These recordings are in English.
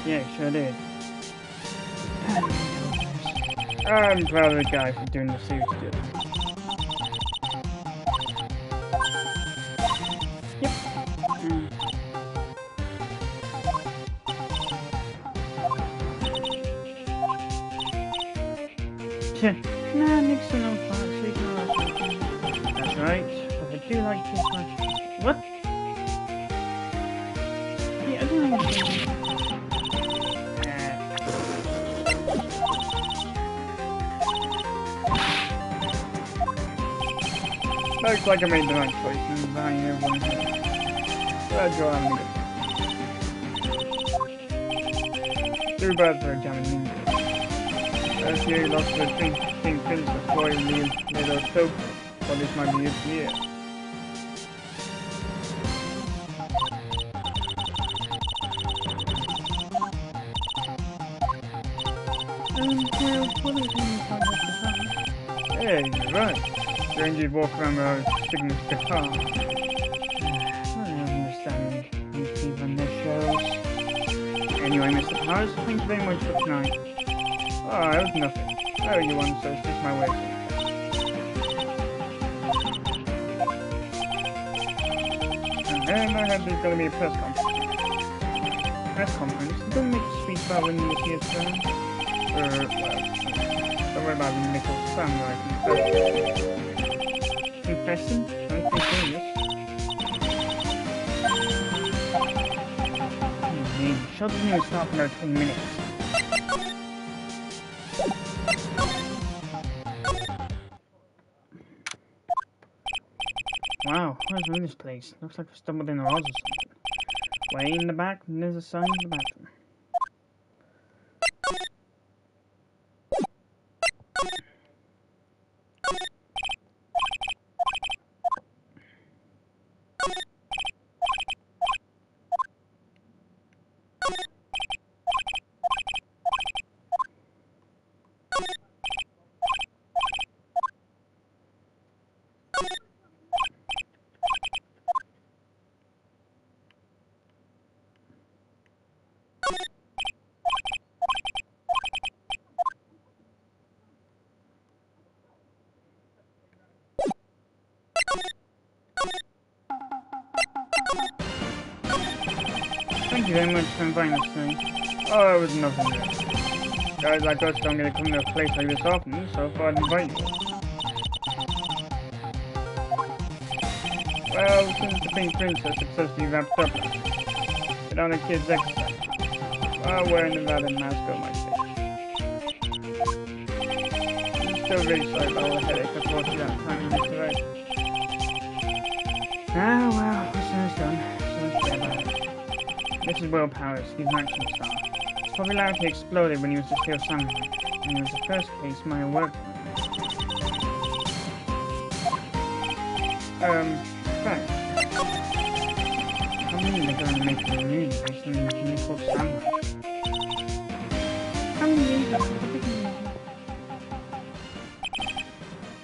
Yeah, sure did. I'm proud of the guy for doing the series good. Yep. Nah, Nixon on fire, so you can rush it. That's right, but I do like to fight. What? Yeah, I don't understand. Looks like I made the right choice in buying everyone here. Glad you're having a good. Too bad for a jamming ninja. As you lost the King Princess boy in the little soap, but this might be it here. Well, what do you think about this guitar? Hey, you're right. Strangers walk around with a Sigma's guitar. I don't understand these people and their shows. Anyway, Mr. Powers, thank you very much for tonight. Oh, it was nothing. I owe you one, so it's just my way of saying thanks. And I heard there's going to be a press conference. Press conference? Don't make a speech about when this year's turn. Well, don't worry about the nickel samurai confession. Don't be serious. Show doesn't even start for another 20 minutes. Wow, where's in this place? Looks like I stumbled in a house or something. Way in the back, and there's a sign in the bathroom. Thank you very much for inviting us tonight. Oh, it was nothing there. Guys like us don't get to come to a place like this often, so I thought I'd invite you. Well, since the Pink Princess successfully wrapped up, put on the kids' exercise while wearing the rabbit mask on my face. I'm still really sorry about all the headache I caused you that time you missed the right. Ah, well, what's done is done. So much better about it. This is Will Powers, he's an action star. His popularity exploded when he was the Steel Samurai, and he was the first case Maya worked on. Thanks. How many are going to make a movie based on the Nickel Samurai? How many years ago?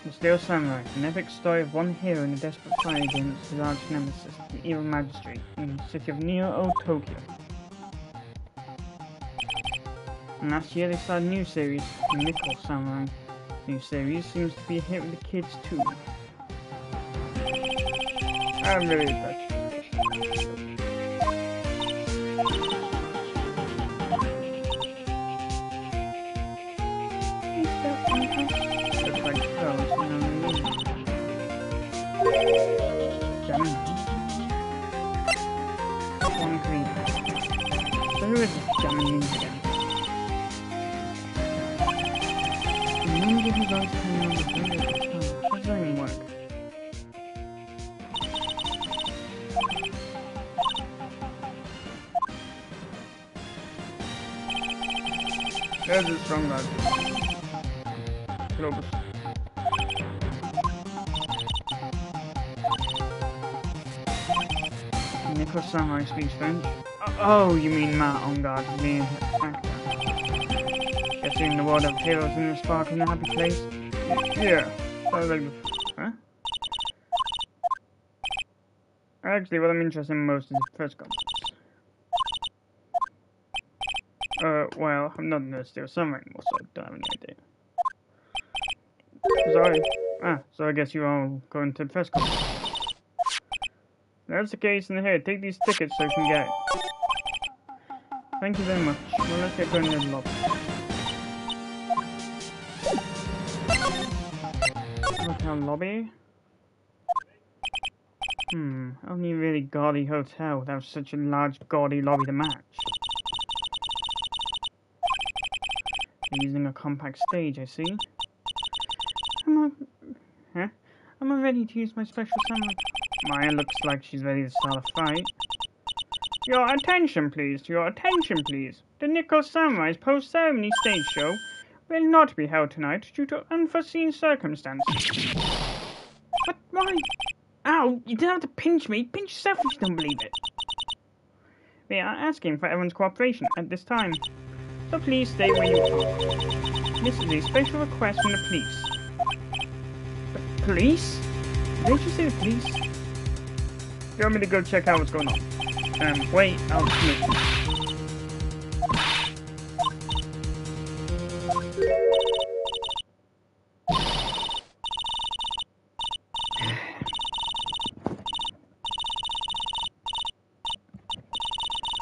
The Steel Samurai, an epic story of one hero in a desperate fight against his arch nemesis, the evil magistrate, in the city of Neo, Tokyo. And last year they started a new series, the Nickel Samurai. New series seems to be a hit with the kids too. I'm really touched. Looks like girls, you know what I mean? Damn. One creeper. So who is this jamming ninja again? The ninja who's always coming on the finger at the time. How does that even work? There's a strong guy. Globus. Nicholas Samurai speaks French. Oh, you mean Matt on guard, the actor. Guessing the world of heroes in the spark in a happy place? Yeah. Huh? Actually, what I'm interested in most is the press conference. Well, I'm not gonna steal summer anymore, so I don't have any idea. Sorry. So I guess you're all going to the press conference. That's the case, and here, take these tickets so you can get it. Thank you very much. Well, let's get going to the lobby. Hotel lobby? Only really gaudy hotel would have such a large gaudy lobby to match. They're using a compact stage, I see. I'm ready to use my special summon. Maya looks like she's ready to start a fight. Your attention, please. Your attention, please. The Nickel Sunrise post-ceremony stage show will not be held tonight due to unforeseen circumstances. But why? Ow! You didn't have to pinch me. Pinch yourself if you don't believe it. We are asking for everyone's cooperation at this time. So please stay where you are. This is a special request from the police. The police? Did they just say the police? You want me to go check out what's going on? Wait, I'll just move.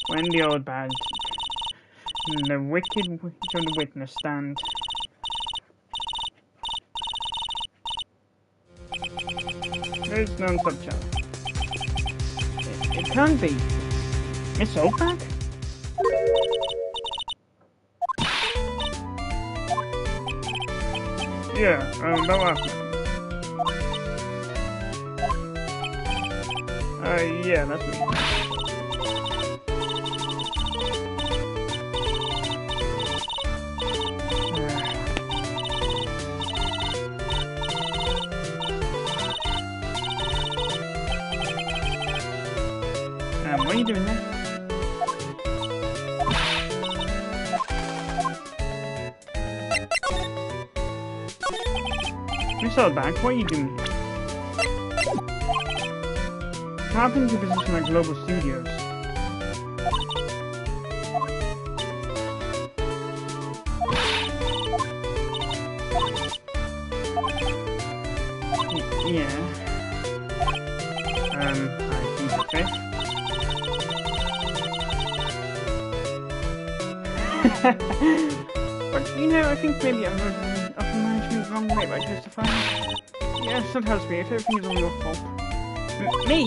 When the old bad, the wicked on the witness stand. There's no such chance. It can't be. Miss Oldback? Yeah, that last one. Yeah, that's me. What are you doing there? Miss Oldback, what are you doing here? What happened to your position at Global Studios? Yeah. I think that's it. But, you know, I think maybe I'm up in management the wrong way by justifying. Yes, that has me. Everything is all your fault. Me?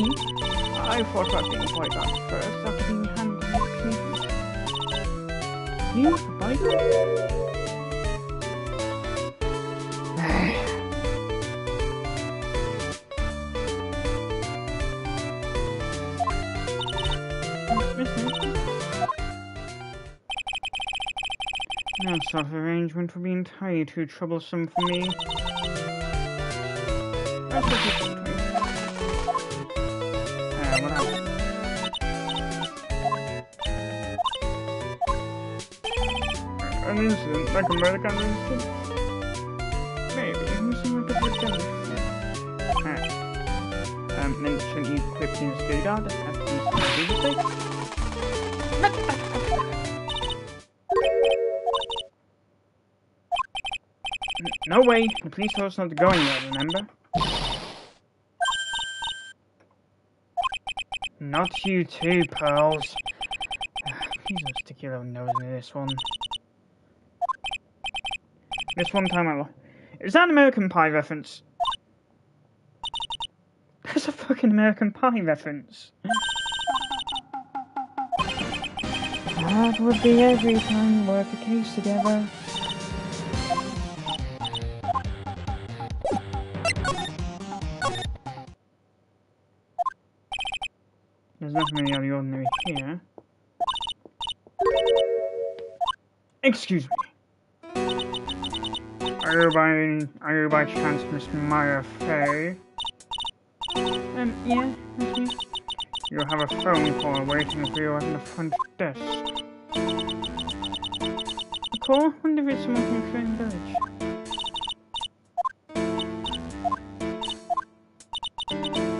I thought about being a bodyguard first, after being handed my commitment. You? A bodyguard? No sort of arrangement would be entirely too troublesome for me. That's what you think, me. What happened? An incident? Like a murder kind of incident? Maybe. You seem like a bit devilish. Then shouldn't you equip the security guard after you see the mistake? No way! The police told us not to go anywhere, remember? Not you too, Pearls. Please don't stick your own nose into this one. This one time I... Is that an American Pie reference? That's a fucking American Pie reference. That would be every time we work a case together. There's nothing really out of the ordinary here. Excuse me. Are you by chance Miss Maya Fey? Yeah, that's me. You have a phone call waiting for you at the front desk. A call? Wonder if it's someone from Crane Village.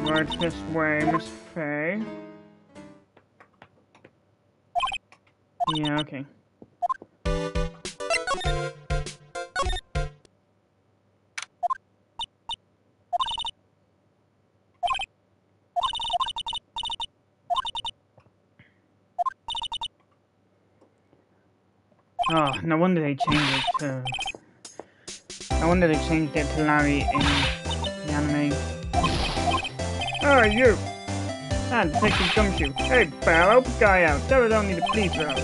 Right this way, Miss Fey. Yeah, okay. Oh, no wonder they changed it to... No wonder they changed it to Larry in the anime. Oh, you! Ah, Detective Gumshoe. Hey, pal, help the guy out. Tell her don't need the police around.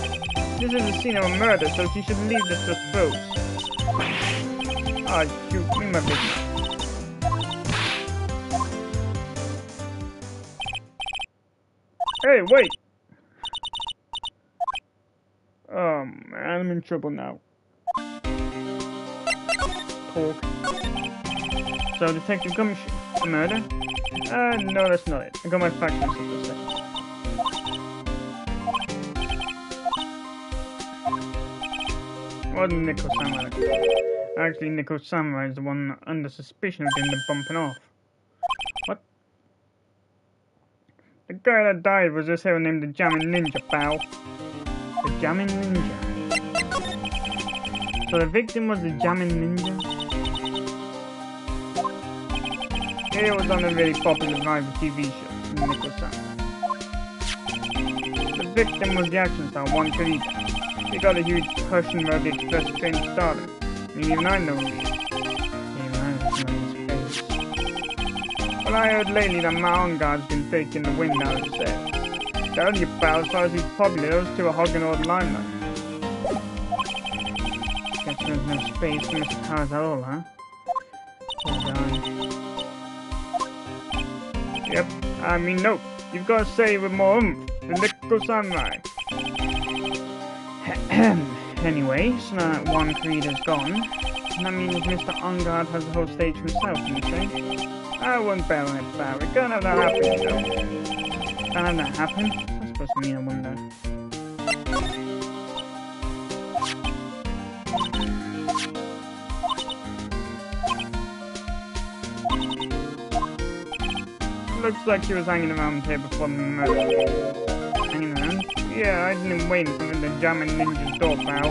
This is a scene of a murder, so she should leave this to pros. Oh, shoot, me my big mouth. Hey, wait! Oh, man, I'm in trouble now. Talk. So, Detective Gumshoe, the murder? No, that's not it. I got my facts mixed up for a second. It wasn't Nico Samurai. Actually, Nico Samurai is the one under suspicion of getting the bumping off. What? The guy that died was this hero named the Jamming Ninja, pal. The Jamming Ninja. So the victim was the Jamming Ninja? It was on a very popular rival TV show, Nico Samurai. The victim was the action star, Juan Carita. He got a huge crush on Rogue Express train starter. I mean, even I know who he is. Even I know his face. Well, I heard lately that my own guard's been taking the wind out of his sails. Telling you, pal, as far as he's popular, those two are hogging all the limelight. Guess there's no space for Mr. Powers at all, huh? Poor guy. Yep, I mean, no. You've got to say it with more oomph. The Nico Samurai. Anyway, so now that Juan Carita's gone, that means Mr. Enguarde has the whole stage to himself, can you say? I wouldn't bet on it, pal. We can't have that happen, you know. Can't have that happen? What's that supposed to mean, I wonder? Looks like he was hanging around here before the murder. Hanging around? Yeah, I didn't wait until the Jamming Ninja's door, pal.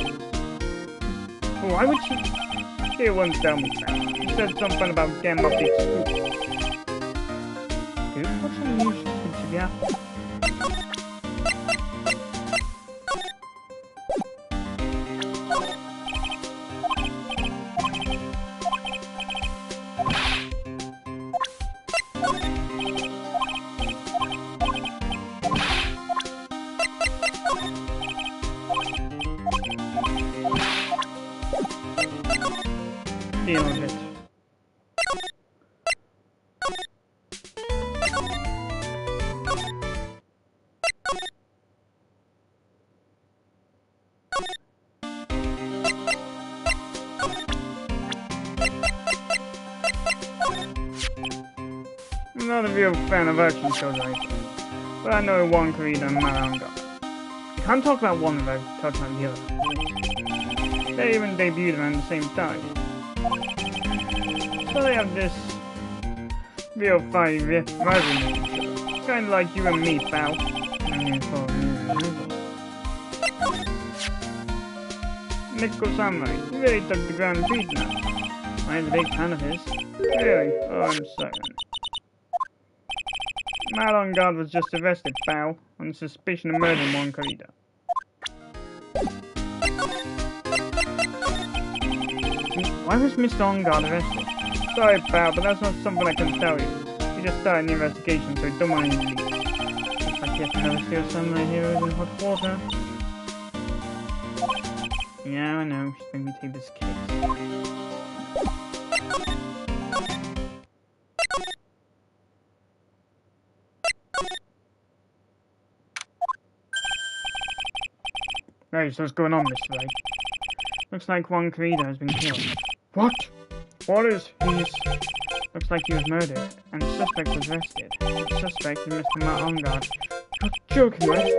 Why would she... She wouldn't tell me, pal. She said something about getting my big scoop. Scoop? What sort of news could she be after? Deal with it. I'm not a real fan of action shows like this, but I know Juan Carita and Malanga. You can't talk about one without touching on the other. They even debuted around the same time. So they have this real fight rivalry. Kind of like you and me, pal. Nico Samurai, you really took the ground beat now. I'm a big fan of his. Really? Oh, I'm sorry. Malangard was just arrested, pal, on suspicion of murdering Juan Carita. Why was Mr. Enguarde arrested? Sorry, pal, but that's not something I can tell you. We just started the investigation, so don't mind me. Looks like yet another Steel Samurai hero is in hot water. Yeah, I know. She's making me take this case. Right, so what's going on, Mr. Wright? Looks like Juan Carita has been killed. What? What is he's... Looks like he was murdered, and the suspect was arrested. The suspect is Mr. Enguarde. You're joking, right?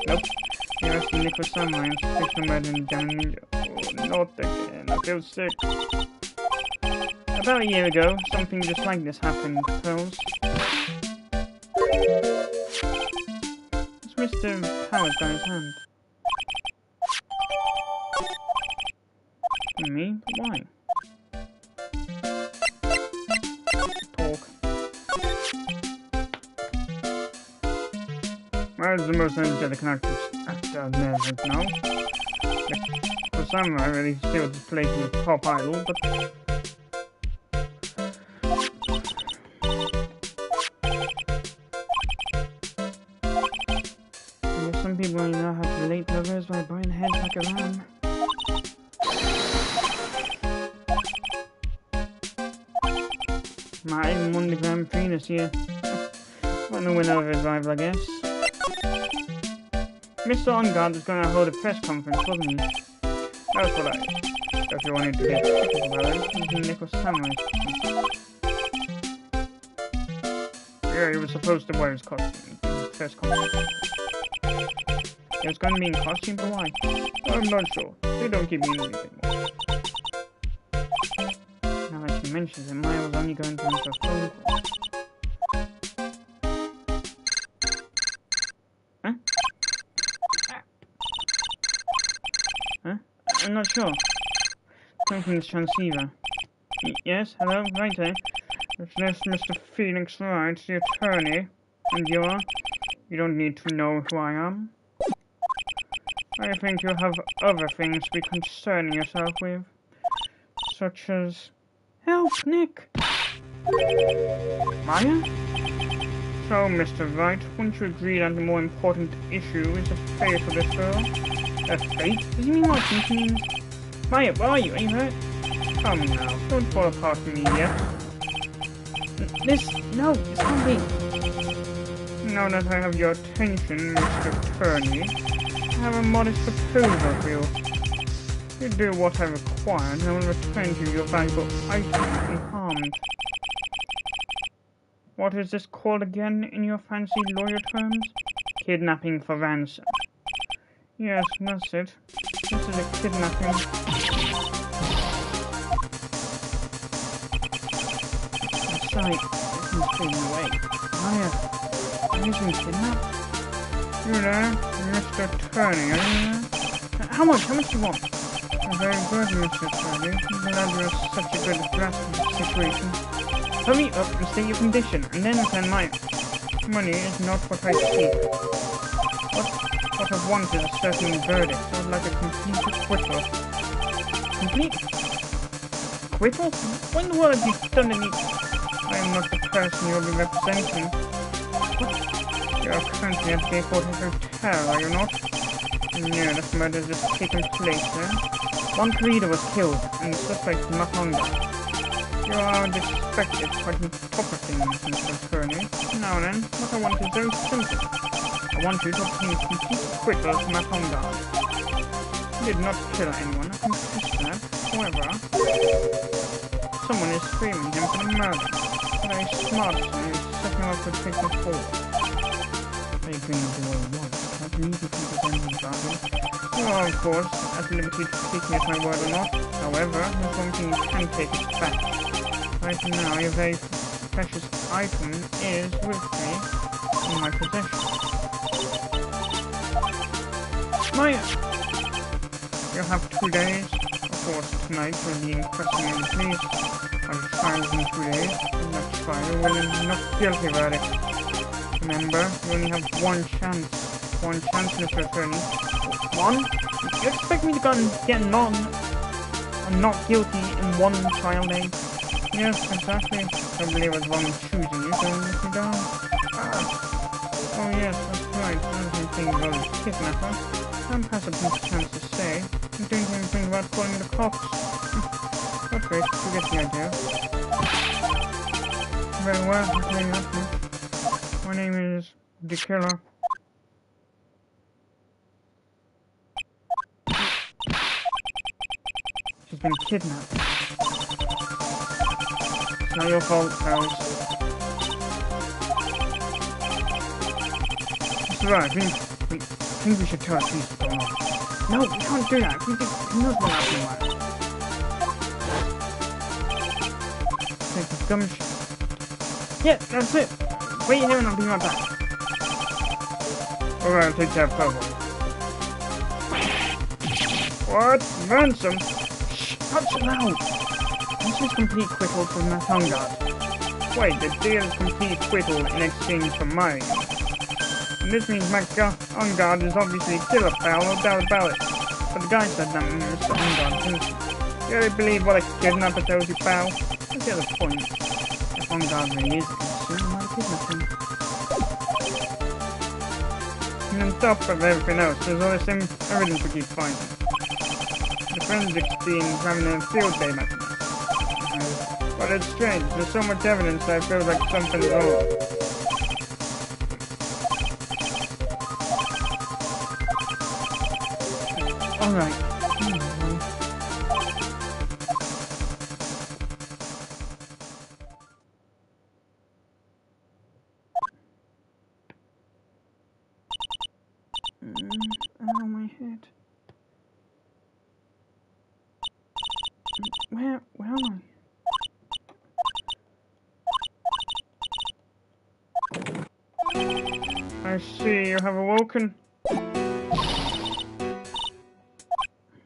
Nope. He arrested Nico Samurai and suspicion of murdering the Jamming Ninja. Oh, not again. I feel sick. About a year ago, something just like this happened, Pearls. What's Mr. Powers got in his hand? Me? But why? Talk. Where's the most energetic actor now? The samurai really sealed his place in the top idol, but... I guess some people only know how to relate to others by buying heads like a lamb. My even won the Grand Prix this year. Wasn't the winner of his rival, I guess. Mr. On Guard was going to hold a press conference, wasn't he? That's what if you wanted to get specific about it, it was Nicholas Samurai. Yeah, he was supposed to wear his costume for the press conference. He was going to be in costume, but why? I'm not sure. They don't give me anything more. Now that she mentions it, Maya was only going to answer a phone call. Huh? Huh? I'm not sure. Coming from this transceiver. Yes, hello, right there. Is this Mr. Phoenix Wright, the attorney? And you are? You don't need to know who I am. I think you have other things to be concerning yourself with. Such as... Help, Nick! Maya? So, Mr. Wright, wouldn't you agree that the more important issue is the fate of this girl? Her fate? Does he mean what he means? Maya, where are you? Are you hurt? Come now, don't fall apart from me yet. No, this can't be. Now that I have your attention, Mr. Attorney, I have a modest proposal for you. You do what I require, and I will return to you your valuable items unharmed. What is this called again in your fancy lawyer terms? Kidnapping for ransom. Yes, that's it. This is a kidnapping. Sight, this is fading away. Maya, are you kidnapped? You there, Mr. Attorney, are you there? How much do you want? Very good, Mr. Attorney. I'm glad you're such a good grasp of the situation. Hurry up and state your condition, and then send mine. Money is not what I seek. What I want is a certain verdict. I would like a complete acquittal. Complete? Acquittal? What in the world have you done to me? I am not the person you'll be representing. What? You are currently at Gay Fort Hotel, are you not? No, this murder has just taken place there. One Karida was killed, and the suspect is Mahonga. You are disrespected quite on top of things, Mr. Attorney. Now then, what I want is very simple. I want you to obtain complete acquittal of Mahonga. He did not kill anyone, I can confess that. However, someone is screaming him for the murder. A very smart son is setting up to take the fall. Are you going to do what you want? I believe you can present him, darling. Well, of course, at liberty to take me as my word or not. However, there's one thing you can take it back. Right now, your very precious item is with me in my possession. Maya! You'll have 2 days. Of course, tonight we'll be inquesting in the police. I'll try in 2 days, and that trial will end not guilty verdict. Remember, you only have one chance. One chance, Mr. Attorney. One? You expect me to go and get not guilty in one trial day? Yes, exactly. I believe I was wrong in choosing you, so let me down. Oh yes, that's right. I wasn't thinking about a kidnapper. I'm past a brief chance to say. I didn't even think about calling the cops. But great, you get the idea. Very well, I'll tell you that much. My name is The Killer. She's been kidnapped. It's not your fault, Charles. It's alright, I think we should tell her she's gone. No, we can't do that. We knows what happened. Take the dumb shit. Yeah, that's it. Wait here and I'll be right back. Alright, I'll take care of Purple. What? Ransom? Shh, not so loud. This is complete acquittal for Mahonga. Wait, the deal is complete acquittal in exchange for money. And this means Mahonga is obviously still a pal, no doubt about it. But the guy said that man was so ungodly. You really believe what a kidnapper tells you, pal? What's the other point? If one guard really is a consumer, why kidnap him? And on top of everything else, there's all the same evidence we keep finding. The forensics team is having a field day last night. But it's strange, there's so much evidence that I feel like something's wrong. Alright. Oh, my head. Where am I? I see you have awoken.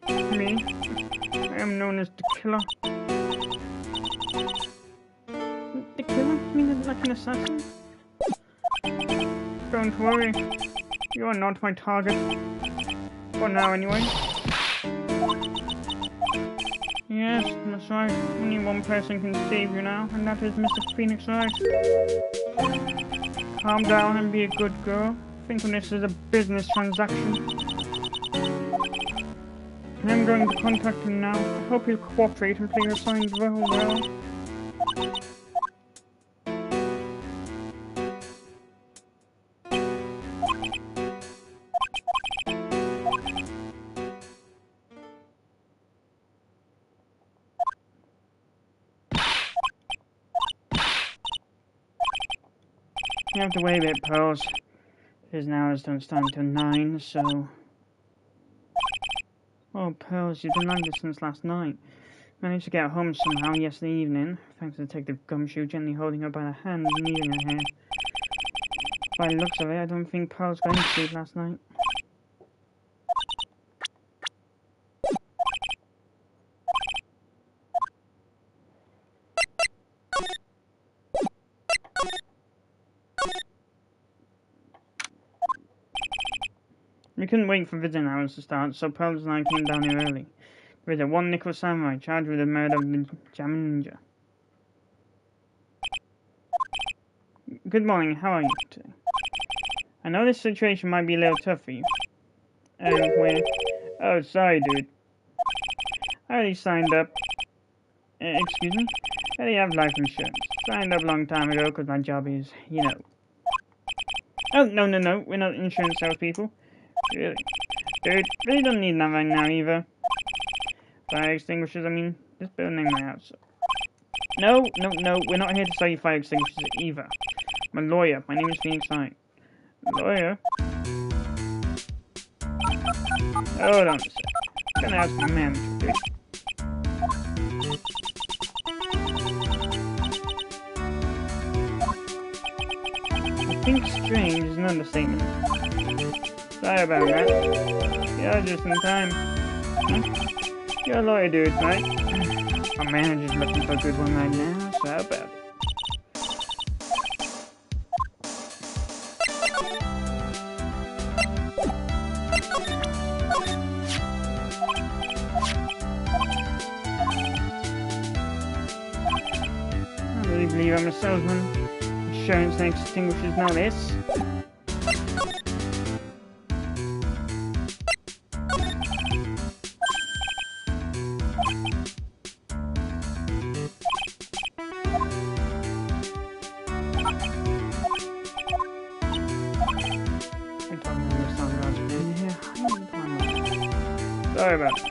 Me? I am known as the killer. The killer? You mean like an assassin? Don't worry. You are not my target. For now, anyway. Yes, that's right. Only one person can save you now, and that is Mr. Phoenix Wright. Calm down and be a good girl. Think of this as a business transaction. I'm going to contact him now. I hope he'll cooperate and play your assigned role well. You have to wait a bit, Pearls. His hours don't start until 9, so... Oh, Pearls, you've been like this since last night. Managed to get home somehow yesterday evening, thanks to Detective Gumshoe gently holding her by the hand and leading her here. By the looks of it, I don't think Pearls got any sleep last night. We couldn't wait for visiting hours to start, so Pearls and I came down here early. There is a one nickel samurai charged with the murder of the Jamin Ninja. Good morning, how are you today? I know this situation might be a little tough for you. Oh, sorry, dude. I already signed up. Excuse me? I already have life insurance. Signed up a long time ago because my job is, you know. Oh, no, we're not insurance salespeople. Really? Dude, really don't need that right now either. Fire extinguishers, I mean, just burning my house. No, we're not here to sell you fire extinguishers either. I'm a lawyer. My name is Phoenix Wright. Lawyer? Hold on a sec. I'm gonna ask my manager, dude. I think strange is an understatement. Sorry about that. You're just in time. Huh? You're a lawyer, dude, right? Our manager's looking for a good one right now, so how about it? I really believe I'm a salesman. Insurance and extinguishers know this. Sorry about that.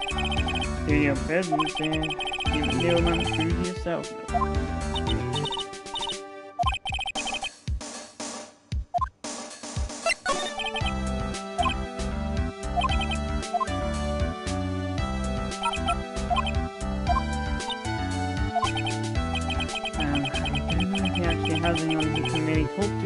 Do your business and keep the deal man true to yourself. I don't know if he actually has anyone he can really talk to.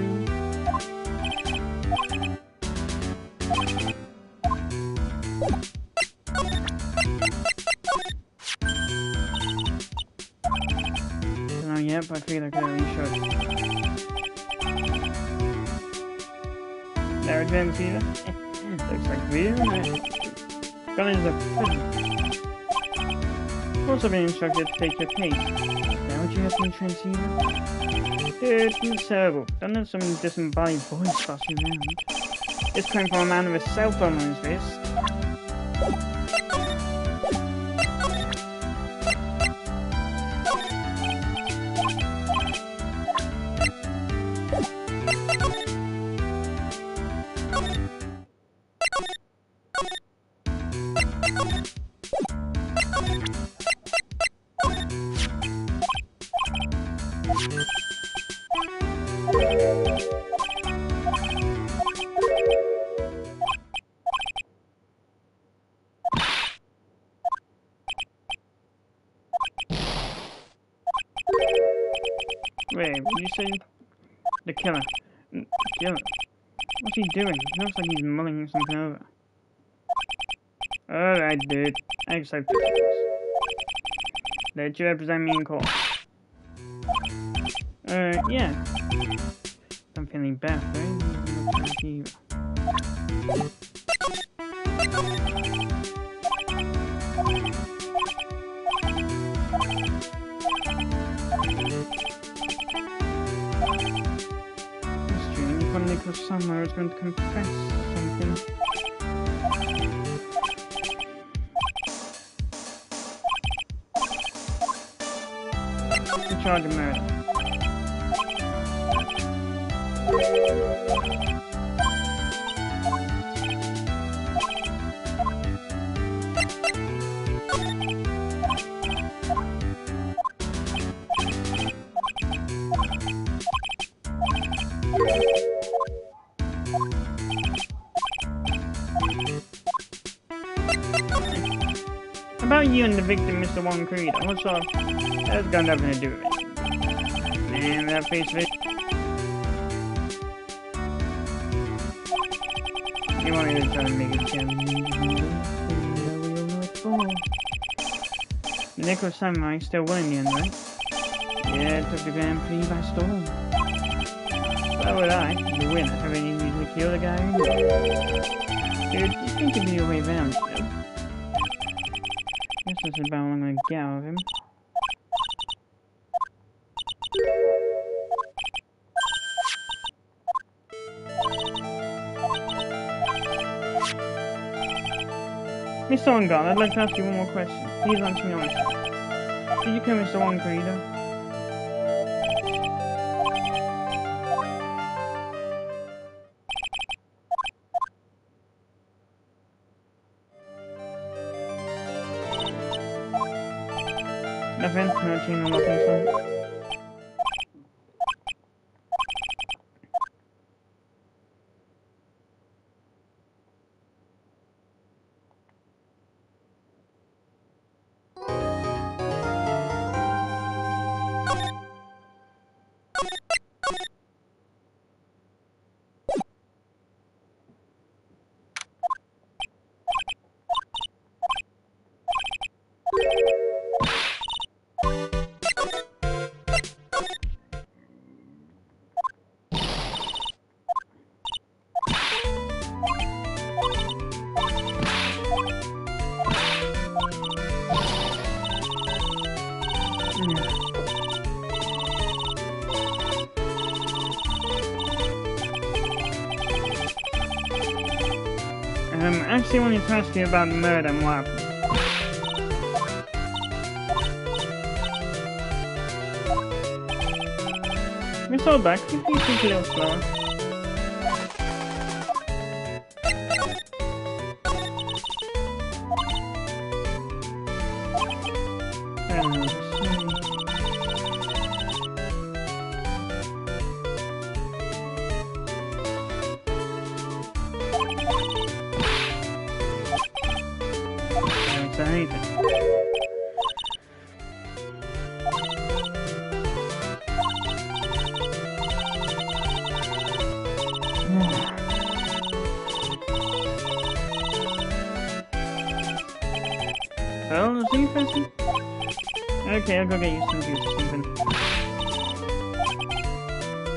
Yep, I feel like I really should. There again, Peter. Looks like real nice. Gun is a prison. I've also been instructed to take your case. Is that what you have from the transceiver? Dude, it's terrible. Don't let some disembodied voice boss you around. It's coming from a man with a cell phone on his wrist. Wait, what did you say? The killer. The killer? What's he doing? He looks like he's mulling something over. Alright, dude. I accept it. Let you represent me in court. Yeah. I'm feeling bad, right? Nicholas somewhere is going to confess something. The charge of murder. About you and the victim, Mr. Juan Corrido. What's up? That's got nothing to do with it. Man, that face of it. You want me to try and make it sound Nicholas Samurai still won in the end, right? Yeah, took the Grand Prix by storm. So would I, the winner, having usually killed the guy. Dude, you think it'd be a way round, though? This is about what I'm gonna get out of him. Mr. Ongar, I'd like to ask you one more question. Please answer me honestly. Did you kill Mr. Juan Corrido? Nothing? No chain or nothing, so. I actually wanted to ask you about the murder and what happened. Miss Oldback, could you please speak a little slower? Well, is he person? Okay, I'll go get you some juice, Stephen.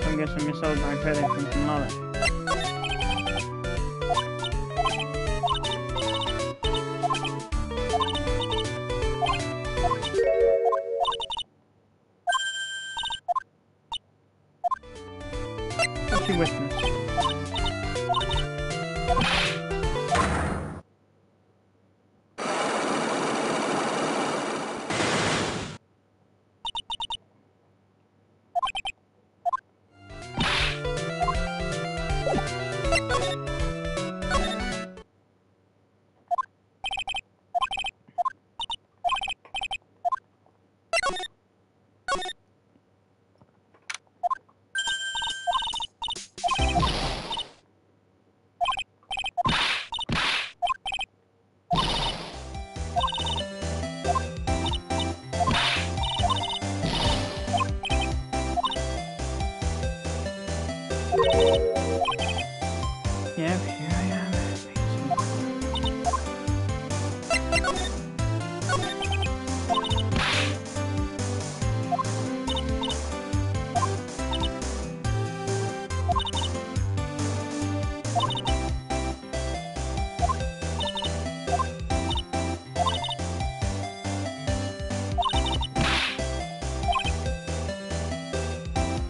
Come get some yourself by credit from some other.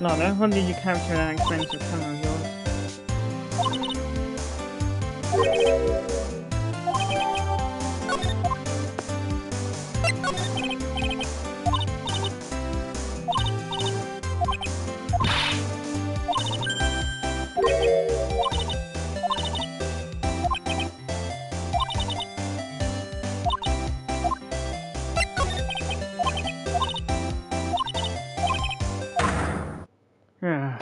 Lotta, what did you capture that expensive camera of yours? Yeah.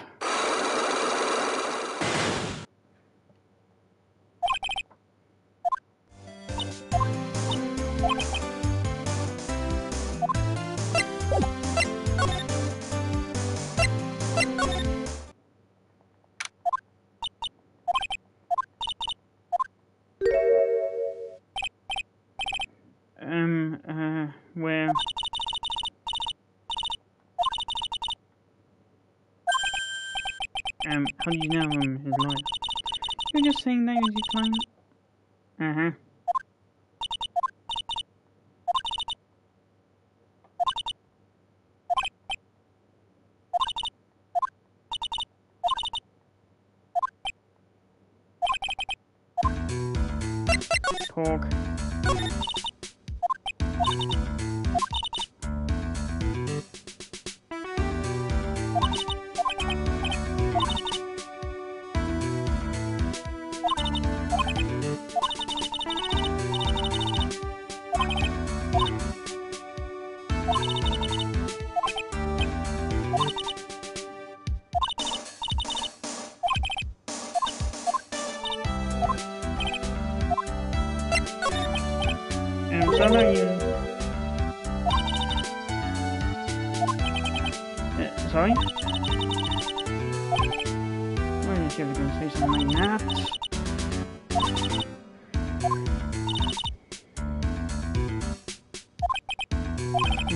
Where? How do you know I'm his lawyer? You're just saying that as your client? Uh-huh. Talk. So are you? Sorry? Why are you ever going to say something like that?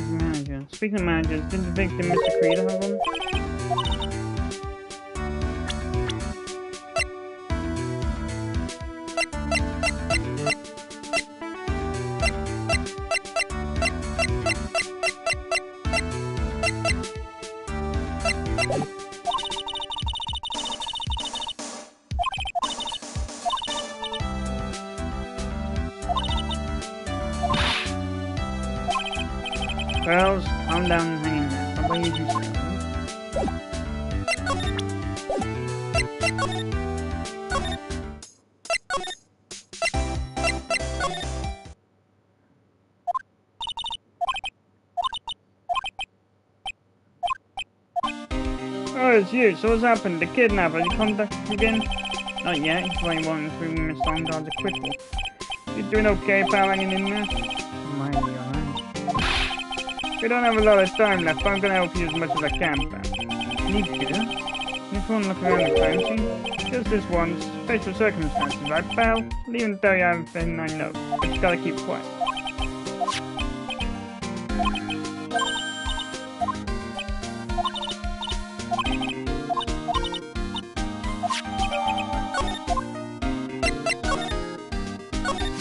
Manager. Speaking of managers, did the victim Mr. Creed have one? Girls, calm down and hang in there. How about you do so? Oh, it's you. So what's happened? The kidnapper, has he contacted you again? Not yet. He's probably wanting through Miss Longard's acquittal. You doing okay, pal, hanging in there? Mighty alright. We don't have a lot of time left, but I'm gonna help you as much as I can, pal. You do? If you want to look around the crime scene, just this one, special circumstances, right, pal? I'll even tell you everything I know, but you gotta keep quiet.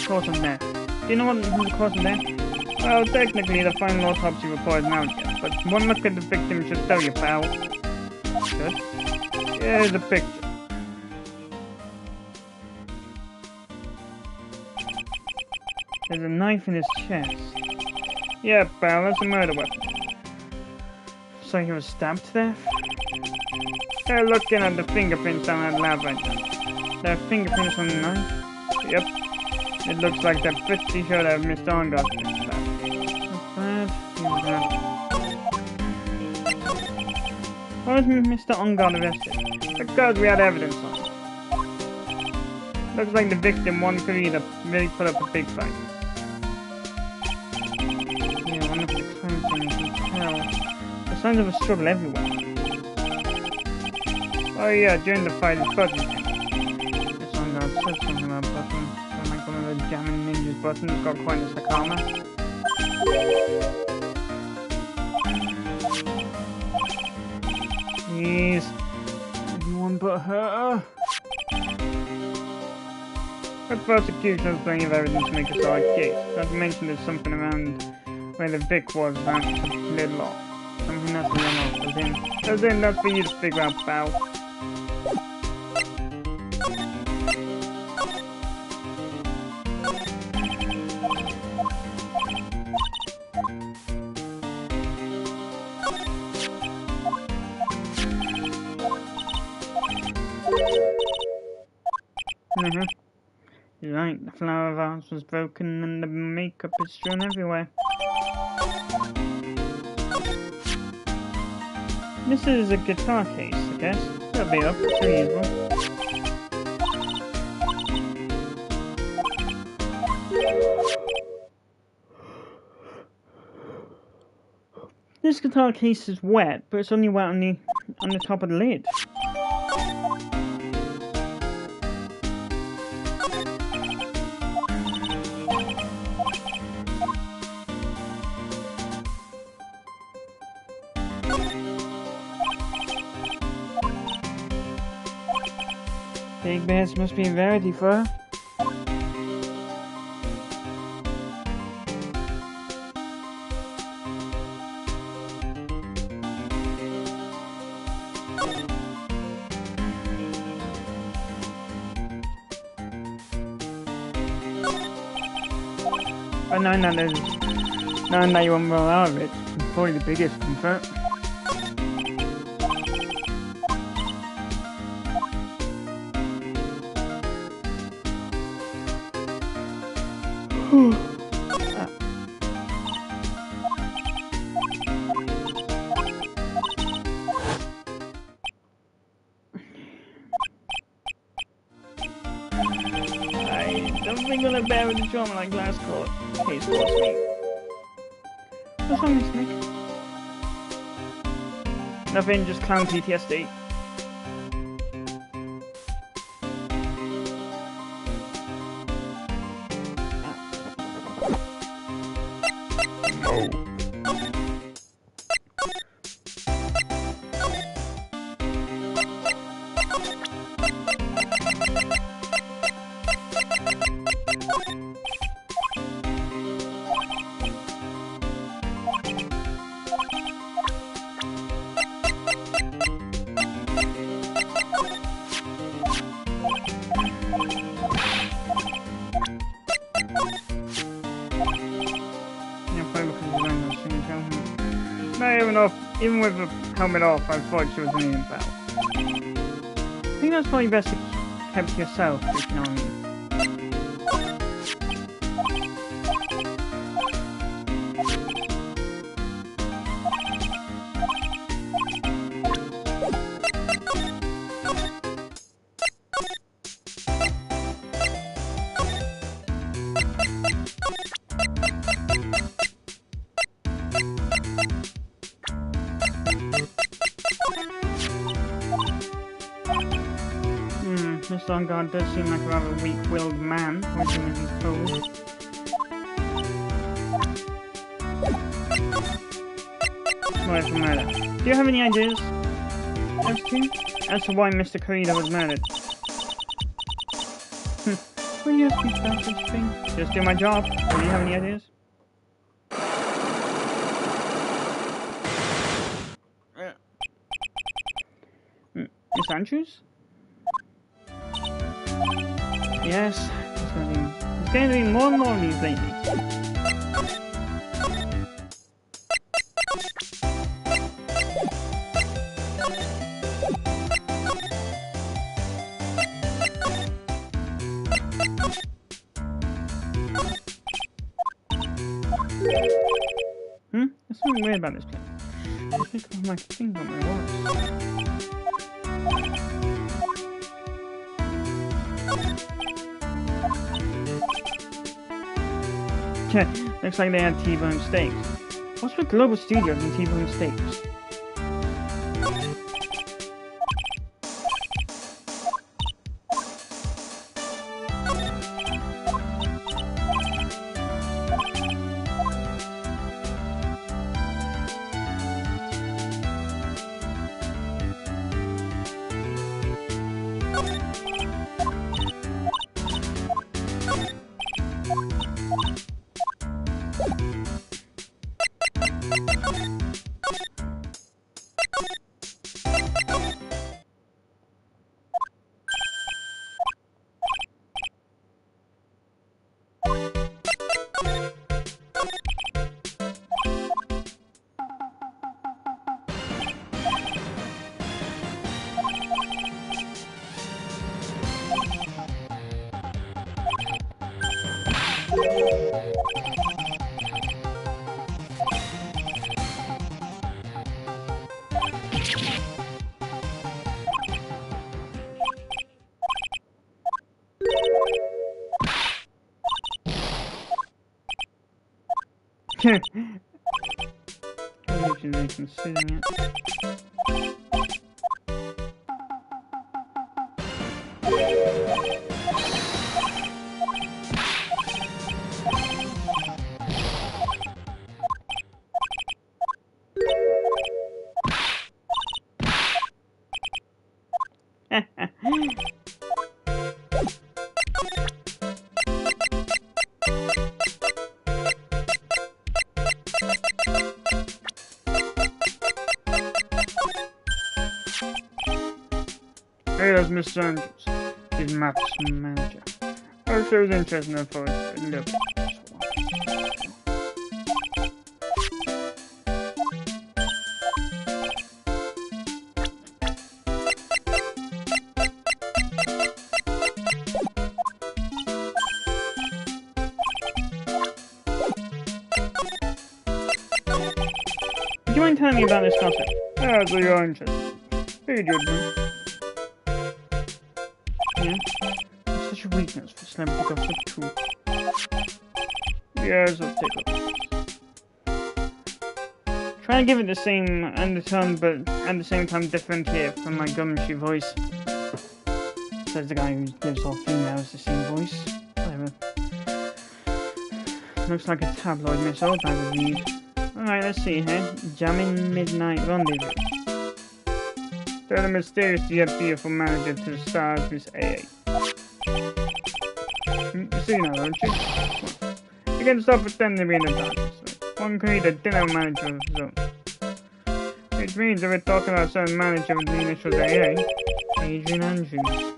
Cause of death. Do you know what the cause of death? Well, technically the final autopsy report isn't out yet, but one look at the victim should tell you, pal. Good. Here's a picture. There's a knife in his chest. Yeah, pal, that's a murder weapon. So he was stabbed to death? They're looking at the fingerprints down that lab right now. There are fingerprints on the knife? Yep. It looks like they're pretty sure that Mr. Longard been stabbed. Not bad. Why was Mr. Longard arrested? Because we had evidence on him. Looks like the victim wanted to really put up a big fight. Yeah, one of the crime scene you can tell. The signs of a struggle everywhere. Oh yeah, during the fight his button came. Mr. Longard said something about buttons. Like one of the jamming ninja's buttons got quite a sakama. Jeez. Everyone but her. The prosecution has plenty of evidence to make a solid case. Not to mention there's something around where the Vic was that's a little off. Somehow everything else we unlock. As in, that's for you to figure out, pal. You're right, the flower vase was broken and the makeup is strewn everywhere. This is a guitar case, I guess. That'll be up, pretty usual. This guitar case is wet, but it's only wet on the top of the lid. Big Bears must be in Verity for her. But knowing that you won't roll out of it, it's probably the biggest comfort. I don't think I'm gonna bear with the trauma like glass case caused me. What's wrong with Nick? Nothing, just clown PTSD. Even with the helmet off, I thought she was an alien pal. I think that's probably best to keep to yourself, if you know what I mean. Mr. Enguarde does seem like a rather weak-willed man, originally told. Where's the murder? Do you have any ideas as to why Mr. Corrida was murdered? Will you ask me about such a thing? Just do my job. Do you have any ideas? Miss Andrews? Yes, there's going to be more and more of these lately. There's something weird about this place. I think I have my finger on my watch. Looks like they had T-bone steaks. What's with Global Studios and T-bone steaks? Originally considering it. Hey, that's Mr. Andrews. He's Matt's manager. I sure was interested in the voice. A little bit. Do you mind telling me about this gossip? Yeah, so you're interested. Very good, man. Yeah? It's such a weakness for celebrity gossip too. Yes, I'll take it. Try to give it the same undertone, but at the same time differentiate from my gumshoe voice. Says the guy who gives all females the same voice. Whatever. Looks like a tabloid missile I would read. Alright, let's see here. Jamming Midnight Rendezvous. They're the mysterious yet fearful manager to the stars, Miss AA. You see now, don't you? You can stop pretending to be in the darkness. One can read a dinner manager of his own. Which means if we're talking about a certain manager with the initials AA, Adrian Andrews.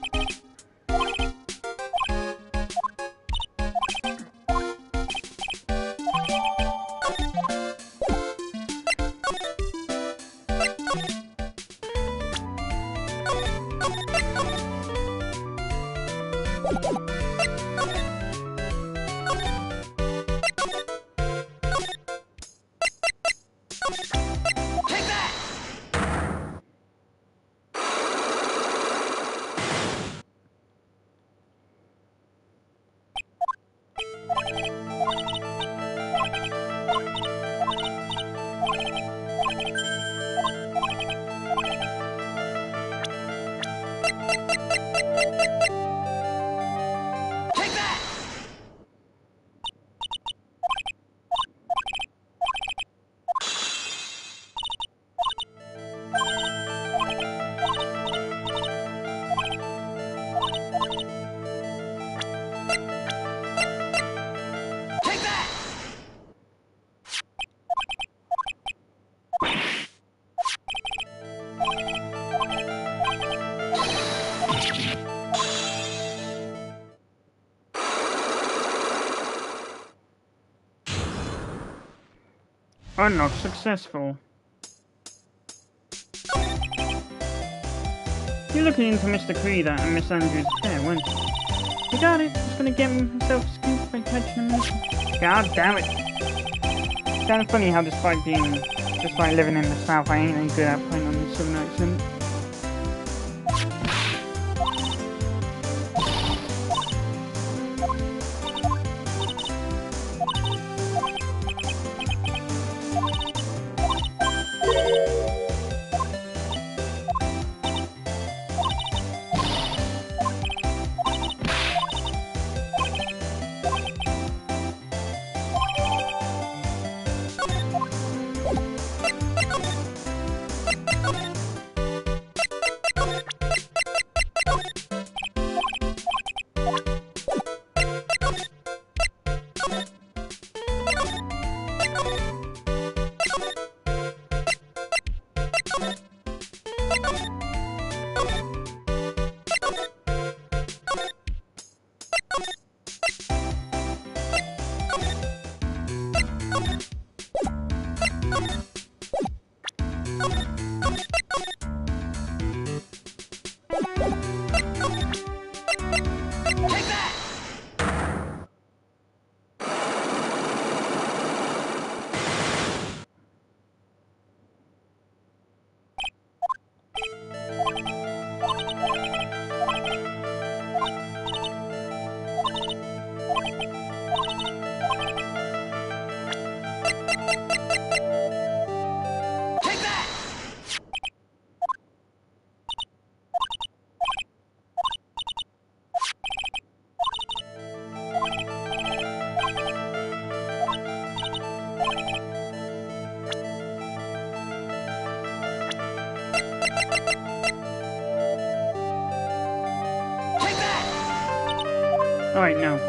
Unlock successful. You're looking into Mr. Creeder and Miss Andrews' affair, weren't you? You got it. He's gonna get himself scooped by catching a mission. God damn it. It's kind of funny how despite living in the South, I ain't any good at putting on the Southern accent. No.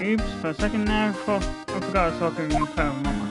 Oops, for a second there, I forgot I was talking on the phone, mama.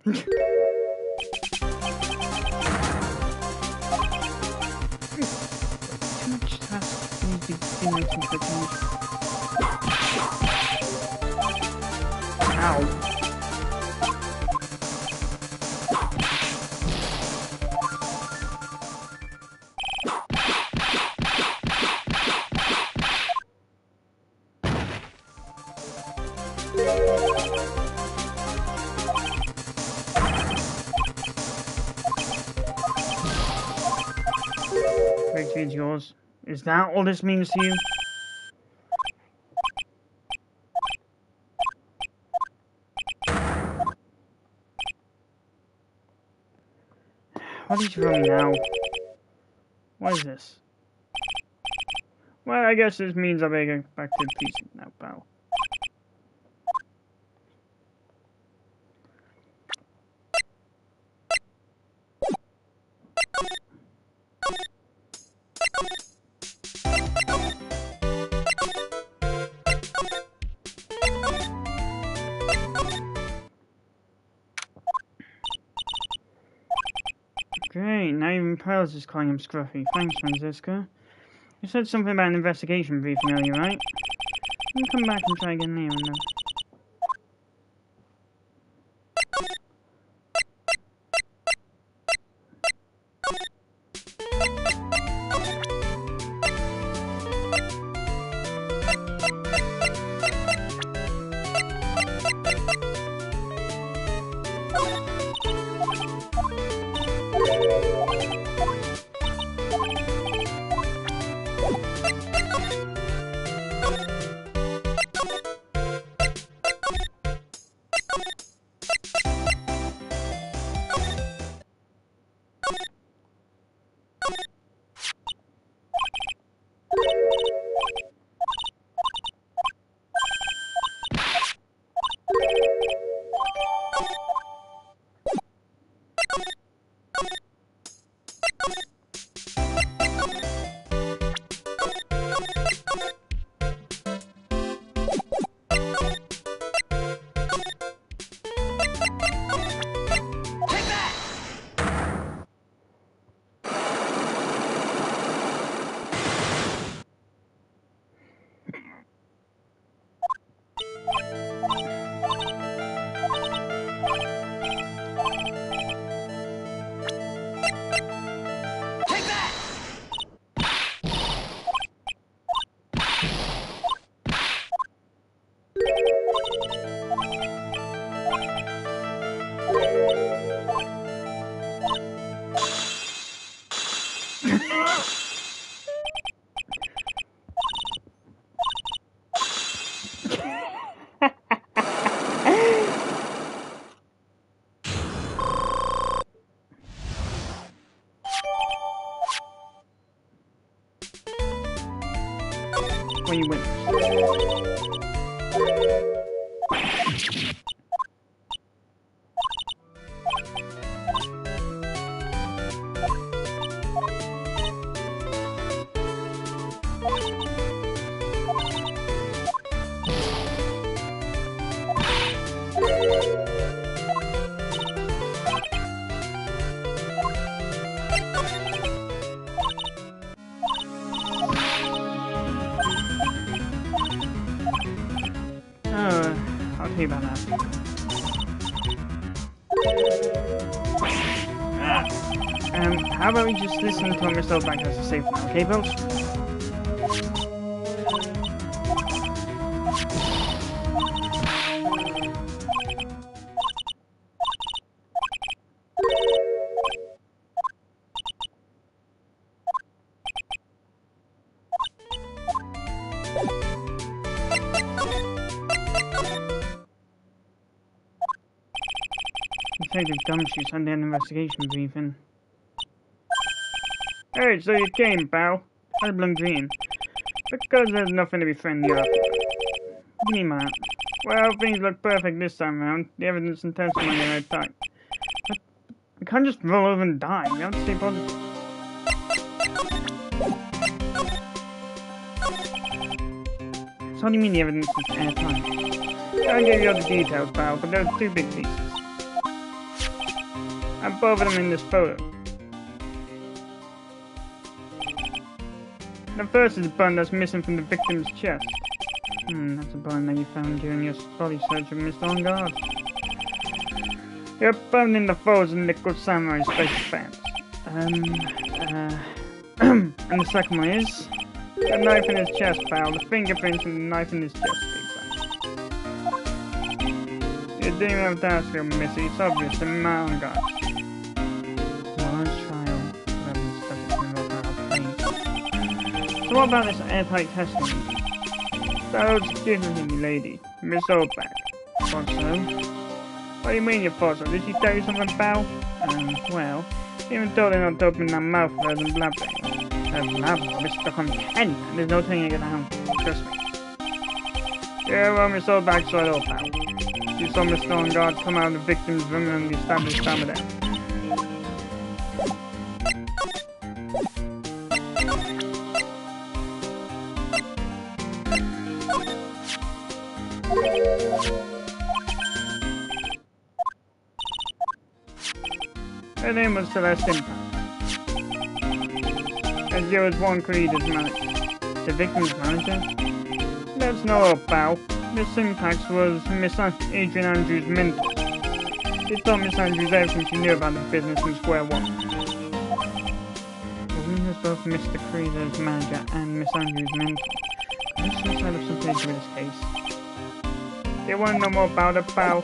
Too much task need to be making for things. Ow. is yours. Is that all this means to you? What is wrong now? What is this? Well, I guess this means I'll be going back to peace now, pal. Great, now even Pearls is calling him Scruffy. Thanks, Francisco. You said something about an investigation briefing earlier, right? You can come back and try again later and then. When you win. I'll tell you about that. How about we just listen to what Mr. Oldbank has to say for now, okay, Bills? Detective Gumshoe sent an investigation briefing. Hey, so you came, pal. How's Blum Green? Because there's nothing to be friendly about. What do you mean, Matt? Well, things look perfect this time around. The evidence and testimony are tight. But we can't just roll over and die. We have to stay positive. So what do you mean the evidence is airtight? I'll give you all the details, pal, but there's two big pieces. And both of them in this photo. The first is a button that's missing from the victim's chest. That's a button that you found during your body search of Mr. On Guard. You're found in the folds of Nicholas Samurai's special pants. And the second one is the knife in his chest, pal. The fingerprints from the knife in his chest, exactly. You didn't even have to ask him, Missy. It's obvious, the man on Guard. Large trial, stuck in the pain. So what about this airtight testing? So, excuse me, lady. Miss Oldback. Thought so. What do you mean you thought so? Did she tell you something about? Well, even though they're not opening that mouth rather than blabbering. Blabbering? It's stuck on 10, and there's no telling you're gonna have. Trust me. Yeah, well, Miss Oldback saw it all, pal. She saw Miss Stormguard come out of the victim's room and the established stammer there. Her name was Celeste Impact. And she was Vaughn Creeder's manager. The victim's manager? That's no old pal. Miss Impact was Miss Adrian Andrews' mentor. She told Miss Andrews everything she knew about the business from square one. The woman was both Mr. Creeder's manager and Miss Andrews' mentor. This should have something to do with this case. You want to know more about it, pal?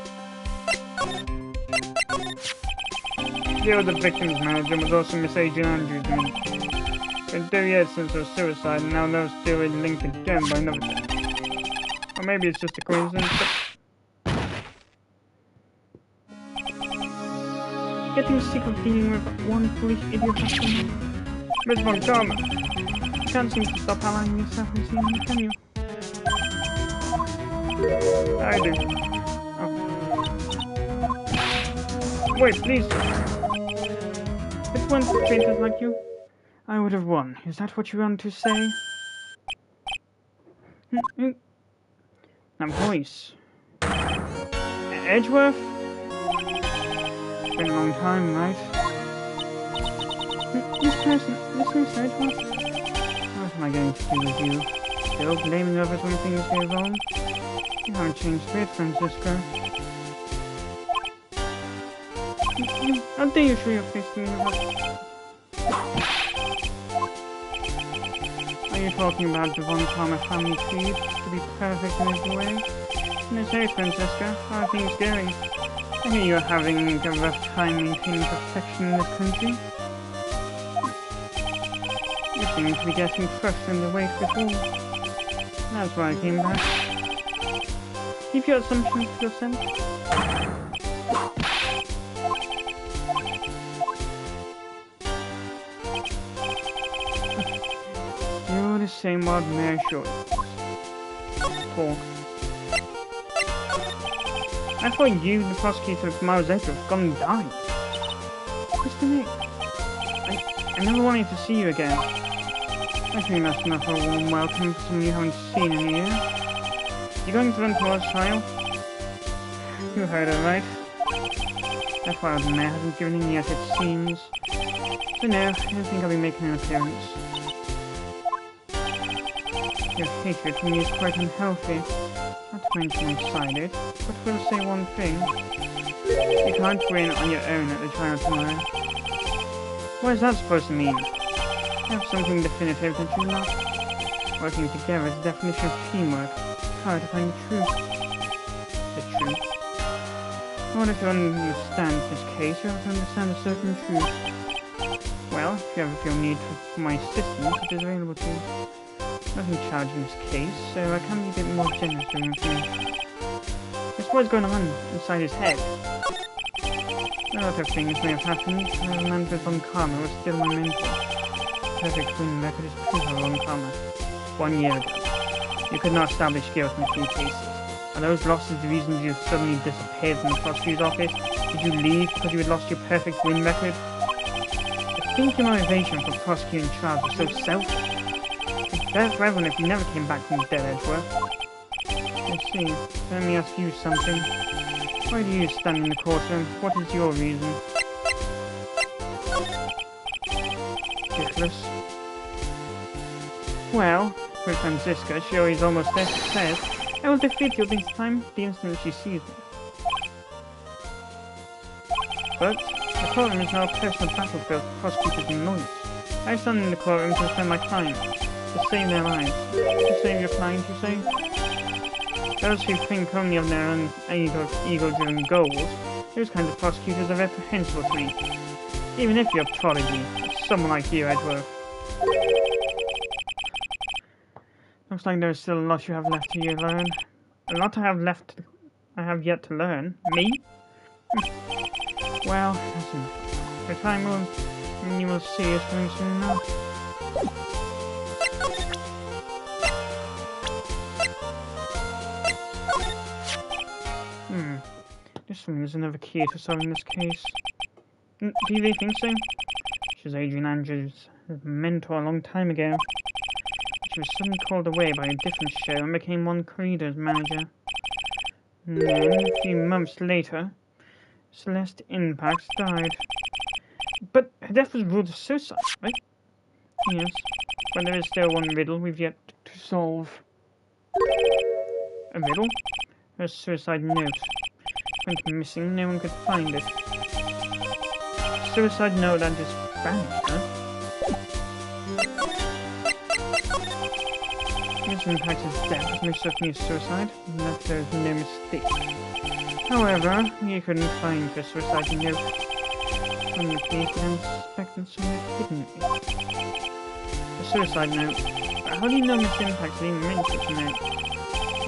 She was the victim's manager and was also Miss Adrian Andrews' mentor. It's been 2 years since her suicide, and now those two are linked again by another death. Or maybe it's just a coincidence, but... Getting sick of dealing with one foolish idiot after another. Miss Von Karma, you can't seem to stop allowing yourself to see me, can you? I do. Oh. Wait, please. If one created like you, I would have won. Is that what you want to say? That voice. Edgeworth? It's been a long time, right? This person, this Miss Edgeworth? What am I going to do with you? Still blaming over when things go wrong? You haven't changed a bit, Francisco. How dare you show your face to me? Are you talking about the Von Karma family tree to be perfect in every way? Let's say, Francisca, how are things going? I hear you're having a rough time maintaining perfection in this country. You seem to be getting crushed in the wake before. That's why I came back. Keep your assumptions to yourself. You're the same old Mayor Short. Talk. I thought you, the prosecutor of Miles Edgeworth, gone and died. Mr. Nick, I never wanted to see you again. I think that's enough for a warm welcome for someone you haven't seen in a year. You going to run towards trial? You heard it right. That far the mayor hasn't given in yet, it seems. So no, I don't think I'll be making an appearance. Your hatred for me is quite unhealthy. Not to mention one-sided, but we'll say one thing. You can't win on your own at the trial tomorrow. What is that supposed to mean? Have something definitive that you lack. Working together is the definition of teamwork. Hard to find the truth. The truth? In order to understand this case, you have to understand a certain truth. Well, if you ever feel need for my assistance, it is available to you. Nothing charged in this case, so I can be a bit more generous with information. Just what's going on inside his head. A lot of things may have happened. Manfred Von Karma was still my mentor. Perfect win record is proof of Von Karma. 1 year ago. You could not establish guilt in 3 cases. Are those losses the reasons you suddenly disappeared from the prosecutor's office? Did you leave because you had lost your perfect win record? I think your motivation for prosecuting trials was so selfish. It's better for everyone if you never came back from the dead, Edgeworth. Let's see. Let me ask you something. Why do you stand in the courtroom? What is your reason? Ridiculous. Well, with Francisca, she always almost says, I will defeat you this time the instant she sees me. But the courtroom is now a personal battlefield for prosecutors and lawyers. I stand in the courtroom to defend my clients, to save their lives. To save your clients, you say? Those who think only of their own ego-driven goals, those kinds of prosecutors are reprehensible to me. Even if you're a prodigy, someone like you, Edgeworth. Looks like there's still a lot you have left to learn. A lot I have yet to learn. Me? Well, that's enough. The time when you will see is coming soon enough. This one is another key to solving this case. Do you really think so? She was Adrian Andrews' mentor a long time ago. She was suddenly called away by a different show and became One Creeder's manager. And then, a few months later, Celeste Impact died. But her death was ruled as suicide, right? Yes, but there is still one riddle we've yet to solve. A riddle? Her suicide note. Went missing, no one could find it. Suicide note that just vanished, huh? Miss Impact's death was most certainly a suicide, and that there's no mistake. However, we couldn't find her suicide note from the police and suspected someone had hidden it. A suicide note? How do you know Miss Impact had even meant such a note?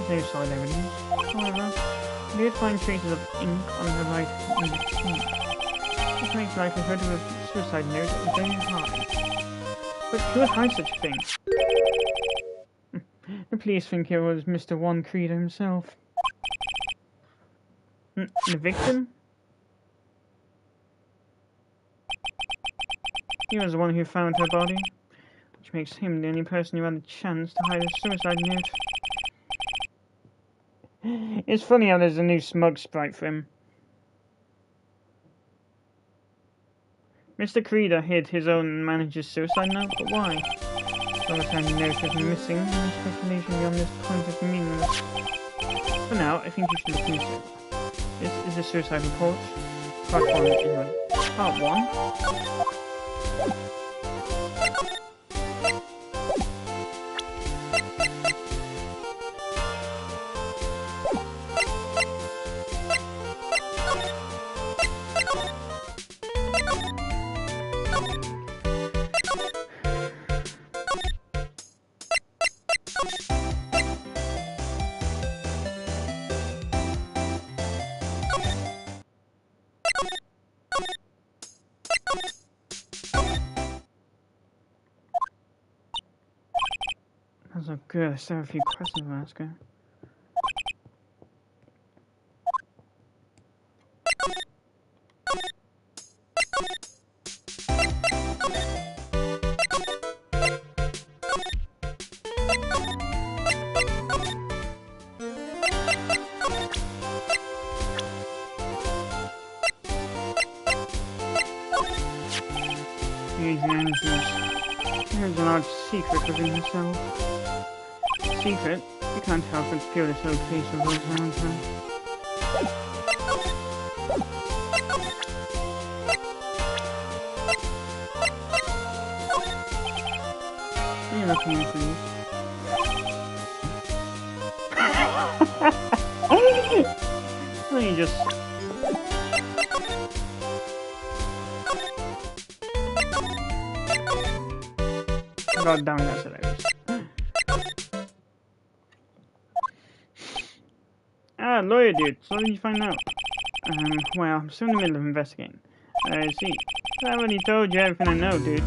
There's no solid evidence. However, we did find traces of ink on her right cheek. This makes the likelihood of a suicide note very high. But who would hide such a thing? The police think it was Mr. One Creeder himself. The victim? He was the one who found her body, which makes him the only person who had the chance to hide a suicide note. It's funny how there's a new smug sprite for him. Mr. Creeder hid his own manager's suicide note, but why? Solitary note is missing, and speculation beyond this point is meaningless. For now, I think you should look into it. This is the suicide report. Part 1 is Part 1? That's so good. I still have a few questions to ask her. There's a large secret within herself. Secret? You can't help but feel this whole case revolves around her. Are you looking at these? Well, you just... God damn, that's hilarious. Lawyer dude, so what did you find out? Well, I'm still in the middle of investigating. I see. I already told you everything I know, dude.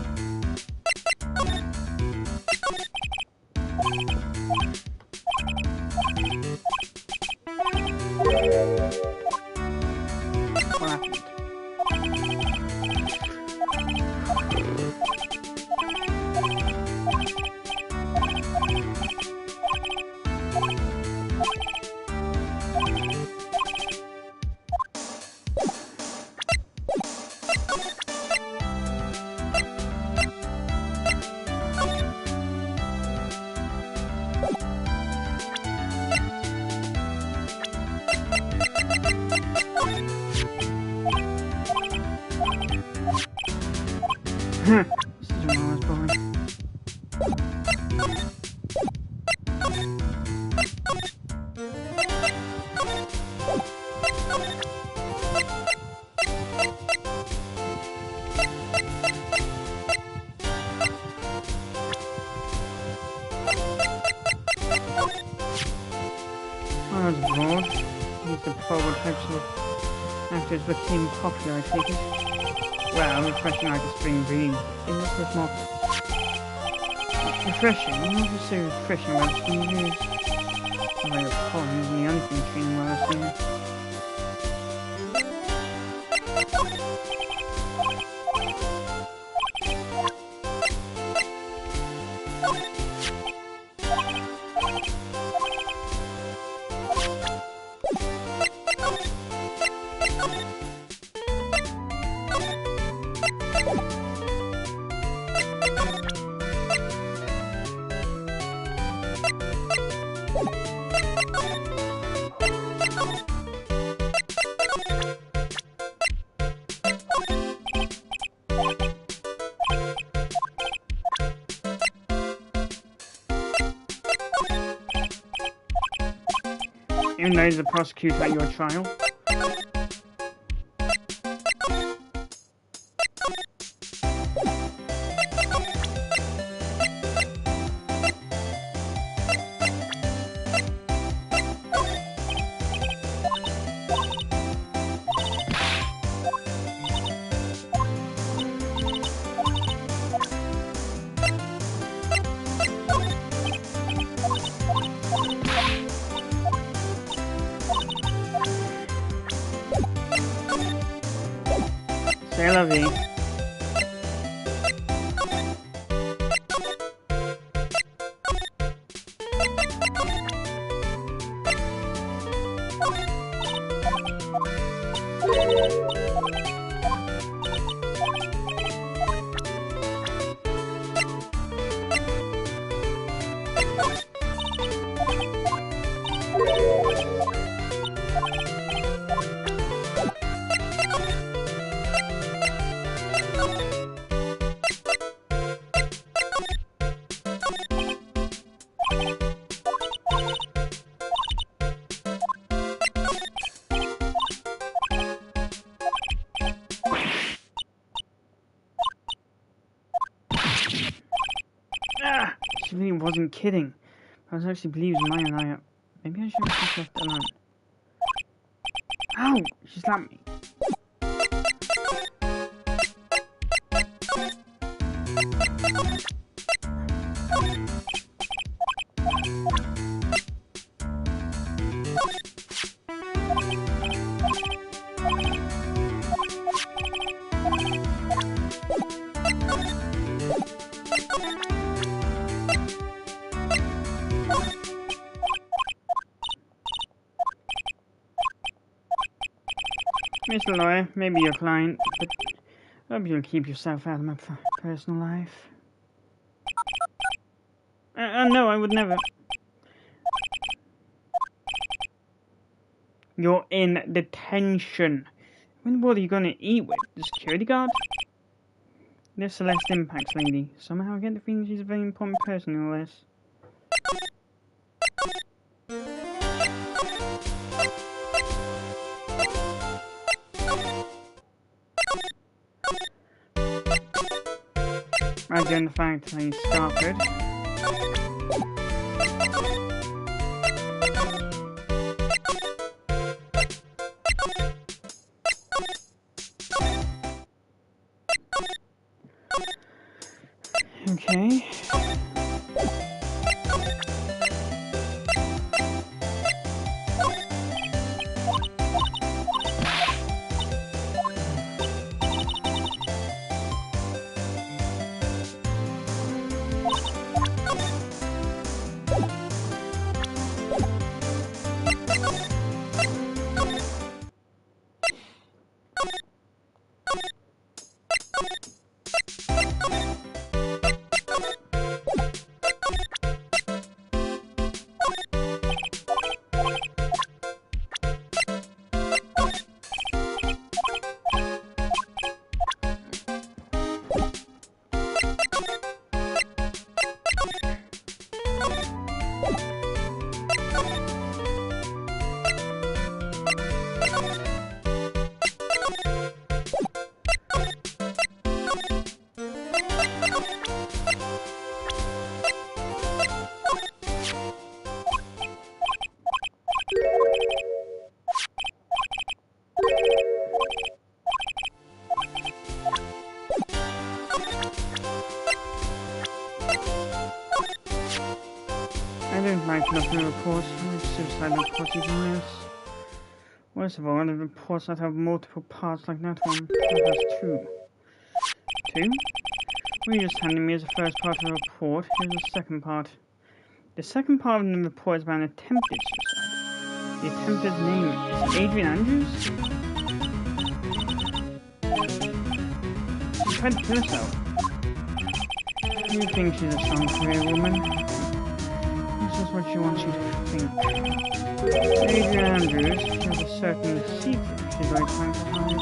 What happened? This is your mama's boy. after it became popular, I take it. Well, refreshing like a spring breeze. It was a bit more refreshing. I'm not just so refreshing about spring breeze. Not like a pond, the only thing between while I was there. Even though he's the prosecutor at your trial. C'est la vie. She really wasn't kidding. I was actually believing Maya and I. Maybe I should have just left it alone. Ow! She slapped me. Mr. Lawyer, maybe your client, but I hope you'll keep yourself out of my personal life. No, I would never. You're in detention. When what are you gonna eat with? The security guard? This Celeste Impacts lady. Somehow I get the feeling she's a very important person in all this. Right, given the fact that he's started. Okay. looking up the reports of suicidal reports even worse. Worst of all, the reports that have multiple parts like that one. That has two. Two? What you just handed me is the first part of the report. Here's the second part. The second part of the report is about an attempted suicide. The attempter's name is Adrian Andrews? She tried to kill herself. You think she's a strong career woman? This is what she wants you to think. Adrian Andrews, she has a certain secret she's very trying to hide.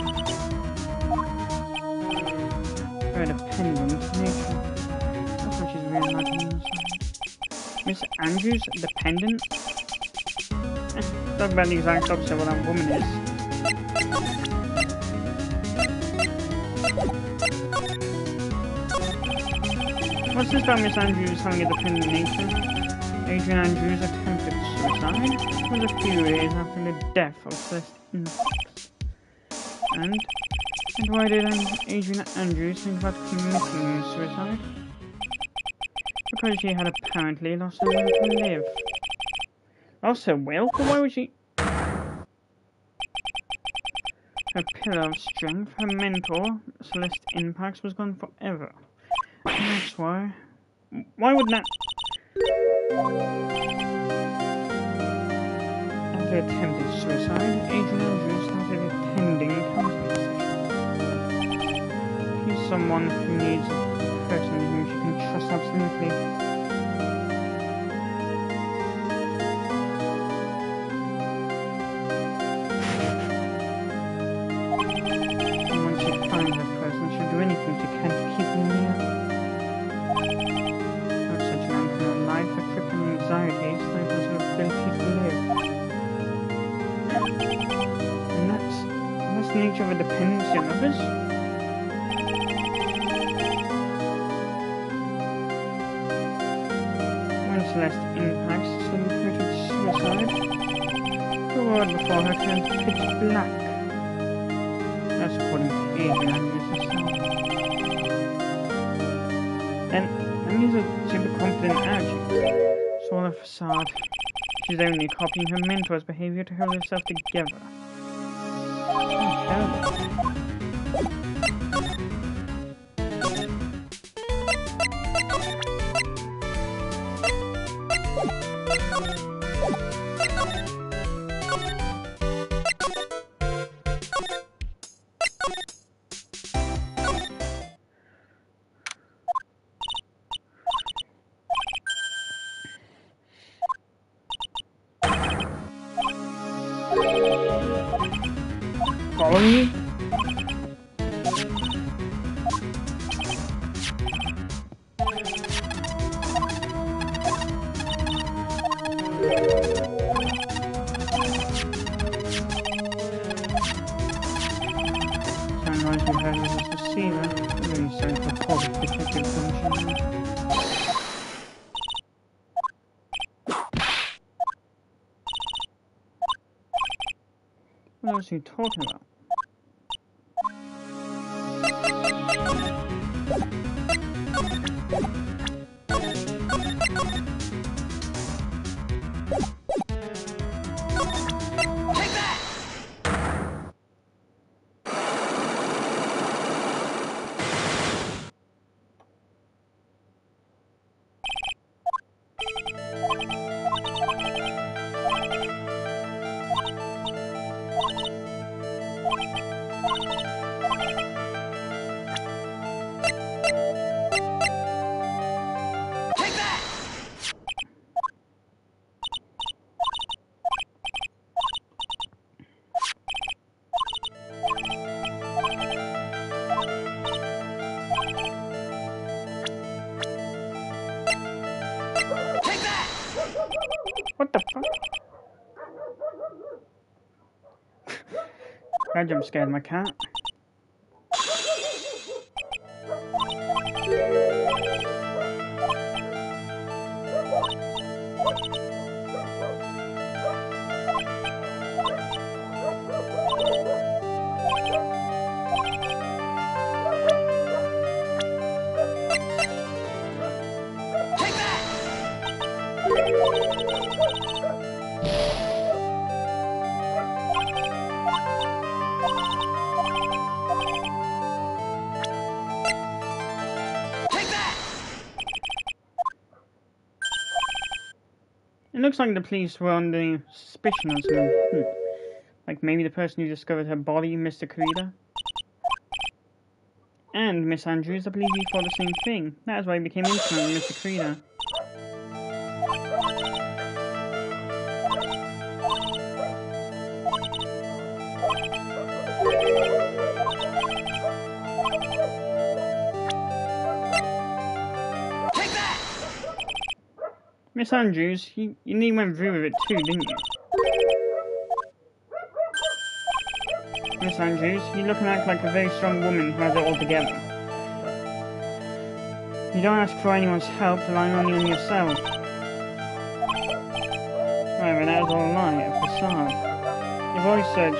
Very dependent nature. That's what she's really liking inside. Miss Andrews, dependent? Talk about the exact opposite of what that woman is. What's this about Miss Andrews having a dependent nature? Adrian Andrews attempted suicide. It was a few days after the death of Celeste Infox. And why did Adrian Andrews think about committing suicide? Because she had apparently lost her will to live. Lost her will? But why would she? Her pillar of strength, her mentor, Celeste Infox, was gone forever. And that's why. Why would that? After attempted suicide, Adrian Andrews started attending counseling sessions. He's someone who needs a person whom she can trust absolutely. And once she finds that person, she'll do anything she can to keep him near. Anxiety stifles her ability to live. And that's the nature of a dependency on others. When Celeste Infox committed suicide, the world before her turned pitch black. That's according to Adrian Andrews herself. And he's a super confident attitude. It's all a facade. She's only copying her mentor's behavior to hold herself together. It's terrible. Following me? Sunrise you heard was a receiver. Really sorry for public detective function. What else are you talking about? What the fuck? That jump scared my cat. looks like the police were under suspicion of something. Like maybe the person who discovered her body, Mr. Kurita. And Miss Andrews, I believe you thought the same thing. That is why you became intimate with Mr. Kurita. Miss Andrews, you nearly went through with it too, didn't you? Miss Andrews, you look and act like a very strong woman who has it all together. You don't ask for anyone's help, relying only on yourself. However, that is all a lie, a facade. You've always searched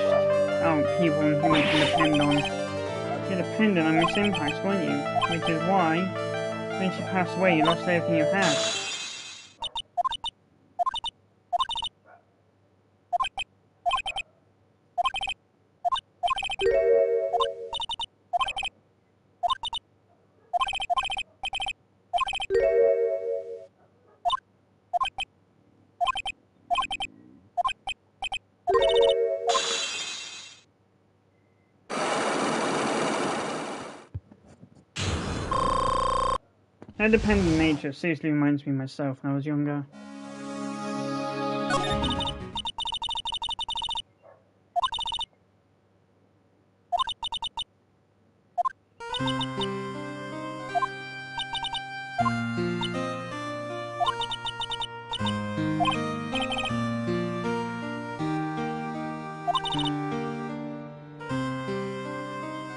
out people whom you can depend on. You're dependent on Miss Impact, weren't you? Which is why, when she passed away, you lost everything you had. That dependent nature seriously reminds me of myself when I was younger.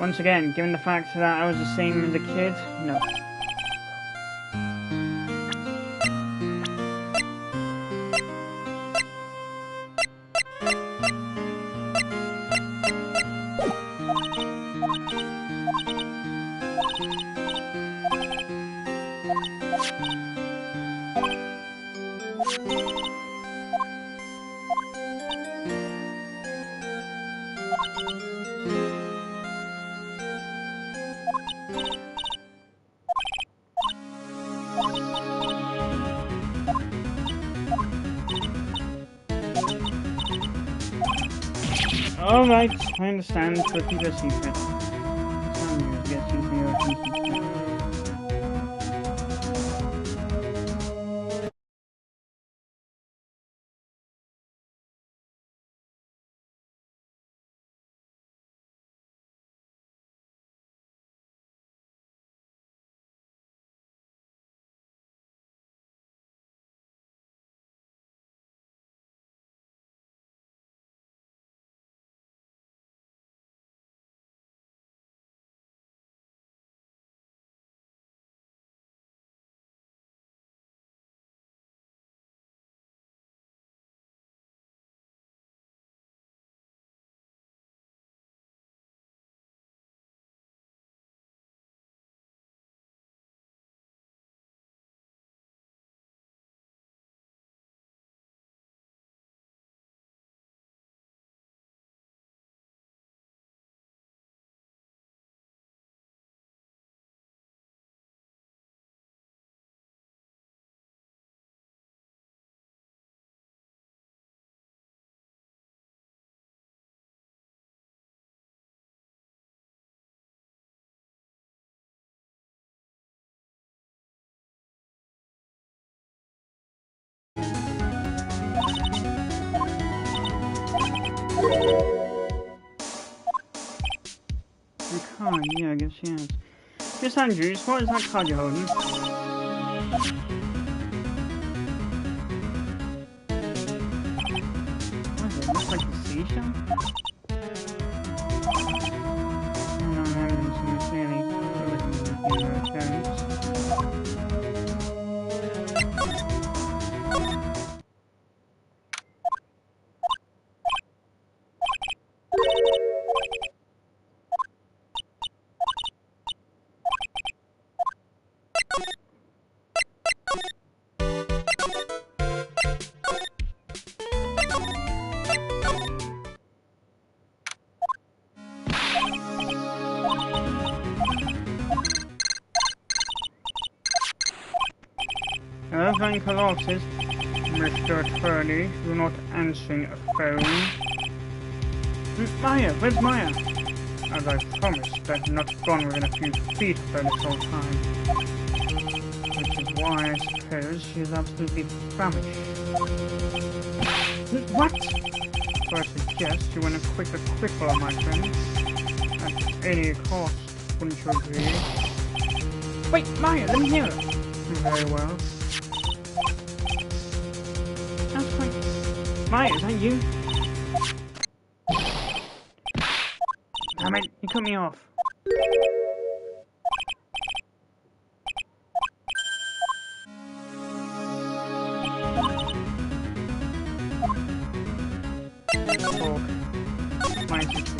Once again, given the fact that I was the same as a kid, no. Alright, I understand, but keep a secret. Some gets into your attention. A card, yeah, I guess she has. Miss Andrews, what is that card you're holding? What is it? Looks like a seashell? No, I haven't seen it clearly. Looking at the appearance. Van Colossus, Mr. Attorney, you're not answering a phone. Maya, where's Maya? As I promised, I've not gone within a few feet of her this whole time. Which is why I suppose she is absolutely famished. What? So I suggest you win a quicker quickle, my friend. At any cost, wouldn't you agree? Wait, Maya, let me hear it. Very well. That's fine. Maya, is that you? Damn it, you cut me off. Talk. My situation.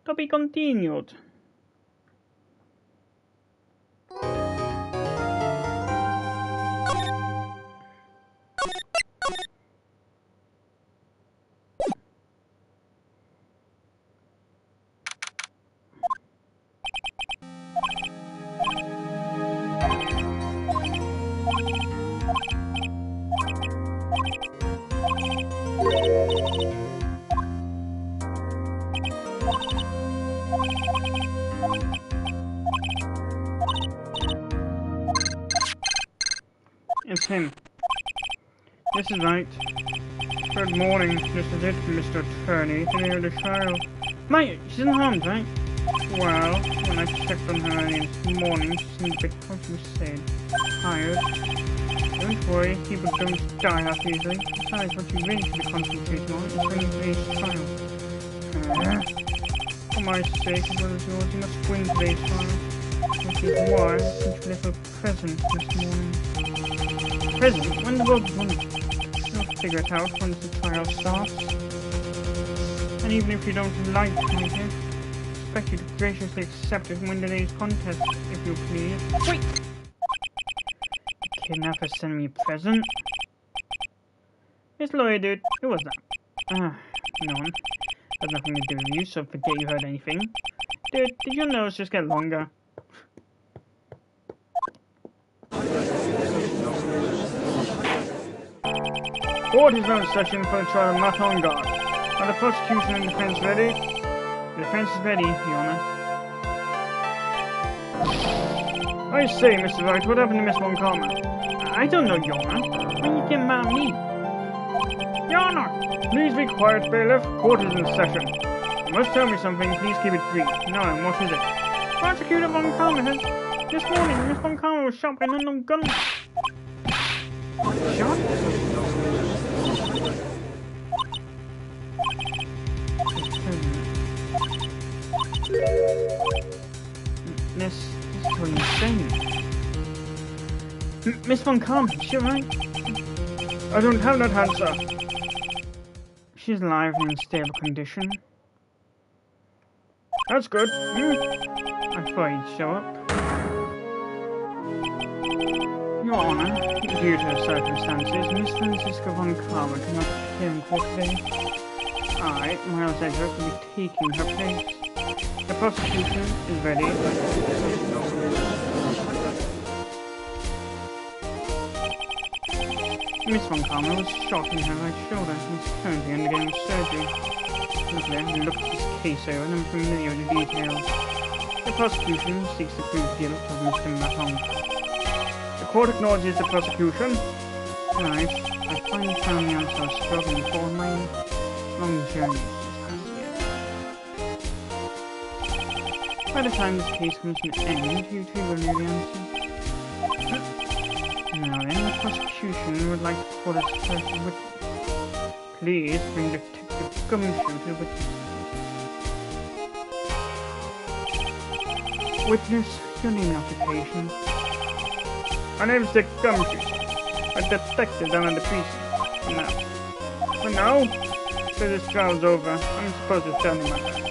To be continued. It's him. This is right. Good morning. This is it, Mr. Attorney. Can you hear the child? Maya, she's unharmed, right? Well, when I checked on her early this morning, she seemed a bit, how you said, tired. Don't worry, people don't die that easily. Besides, what you really should be concentrating on is bringing today's child. For my sake, as well as yours, you must win today's trial. Which is why I sent you a little present this morning. Present? When the world won? You'll figure it out once the trial starts. And even if you don't like my gift, I expect you to graciously accept it and win today's contest, if you please. Wait! The kidnapper sent me a present? This lawyer dude, who was that? No one. Has nothing to do with you, so forget you heard anything. Dude, did your nose just get longer? Court is now in session for the trial of Matt on guard. Are the prosecution and defense ready? The defense is ready, Your Honor. I say, Mr. Wright, what happened to Miss Von Karma? I don't know, Your Honor. Why are you getting mad at me? Your Honor! Please be quiet, bailiff. Court is in session. You must tell me something. Please keep it brief. No, and what is it? Prosecutor Von Karma has... This morning, Miss Von Karma was shot by an unknown gun. Shot? This is what you're saying. Miss Von Karma, is she right? I don't have that answer. She's alive and in stable condition. That's good. I thought you'd show up. Your Honor, due to the circumstances, Miss Francisca Von Karma cannot appear in court today. I, Miles Edgeworth, will be taking her place. The prosecution is ready. Miss Von Karma was shot in her right shoulder and is currently undergoing surgery. Lovely looked this case over and I'm familiar with the details. The prosecution seeks to prove guilt of Mr. Mahong. The court acknowledges the prosecution. Right, I finally found the answer I was struggling for in my long journey this past year. By the time this case comes to an end, you two will know the answer. Now then, the prosecution would like to call its first witness. Please bring Detective Gumshoe to the witness stand. Witness, your name and occupation. My name is Dick Gumshoe, a detective down at the precinct. For now, till this trial's over, I'm supposed to tell you my bad.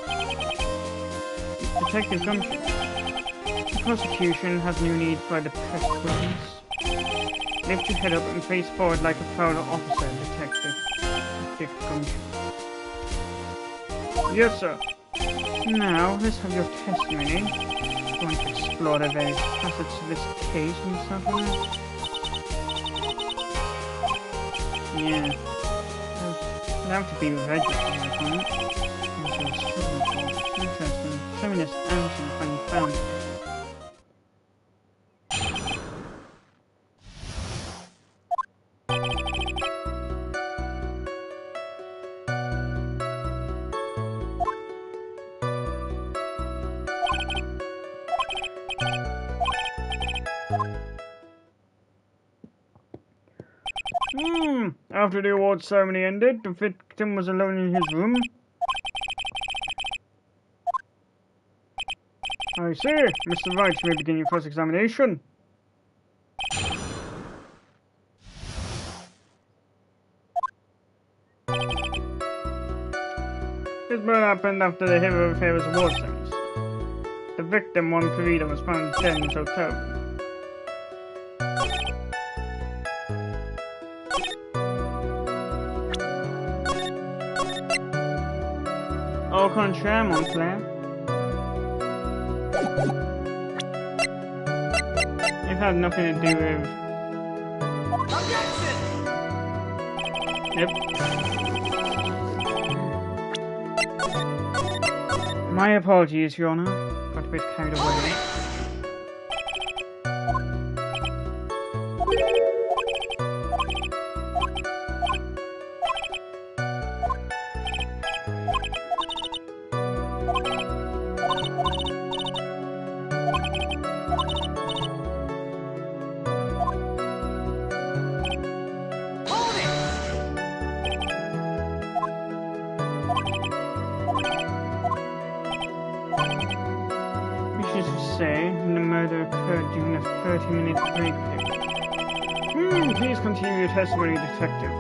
Detective Gumshoe, the prosecution has no need for a depressed witness. Lift your head up and face forward like a proud officer, Detective Dick Gumshoe. Yes, sir. Now, let's have your testimony. Going to explore the various facets of this case and stuff like that. Yeah. It'll have to be registered, I think. Interesting. Show me this answer when you found it. After the award ceremony ended, the victim was alone in his room. I see. Mr. Wright, you may begin your first examination. This murder happened after the Hero of Heroes award ceremony. The victim, Juan Farida, was found dead in his hotel room. Au contraire, mon frère. It had nothing to do with... Objection! Yep. My apologies, Your Honor. Got a bit carried away. The murder occurred during a 30-minute break period. Please continue your testimony, Detective.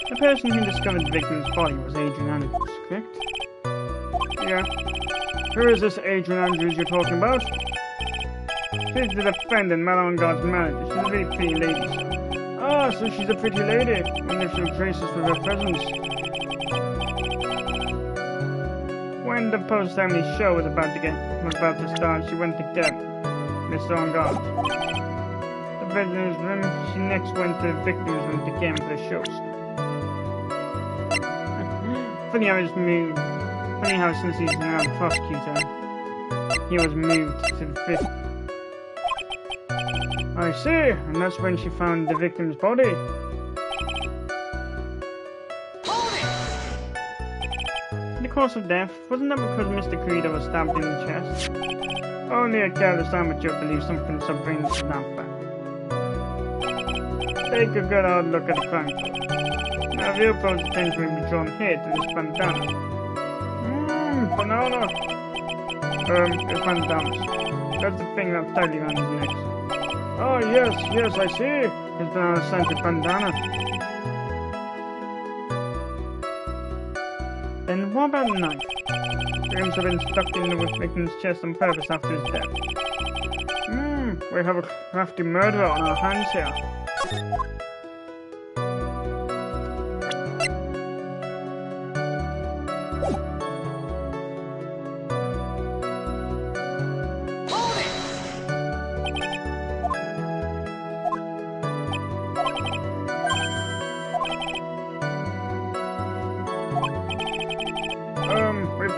The person who discovered the victim's body was Adrian Andrews, correct? Yeah. Who is this Adrian Andrews you're talking about? She's the defendant, Malon God's manager. She's a very pretty lady, sir. Ah, so she's a pretty lady. Wonder if she'll trace us with her presence. When the post-ceremony show was about to start, she went to get Mr. On Guard. The victim's room, she next went to the victim's room to get him for the show. Funny how since he's now the prosecutor, he was moved to the fifth. I see, and that's when she found the victim's body. The cause of death, wasn't that because Mr. Credo was stabbed in the chest? Only a careless amateur believes something so brainless is not bad. Take a good hard look at the crime scene. Now real close attention will be drawn here to this bandana. Banana! It's bandanas. That's the thing that's tightly around his neck. Oh yes, I see! His banana-scented bandana. Then what about the knife? Germs have been stuck in the victim's chest on purpose after his death. We have a crafty murderer on our hands here.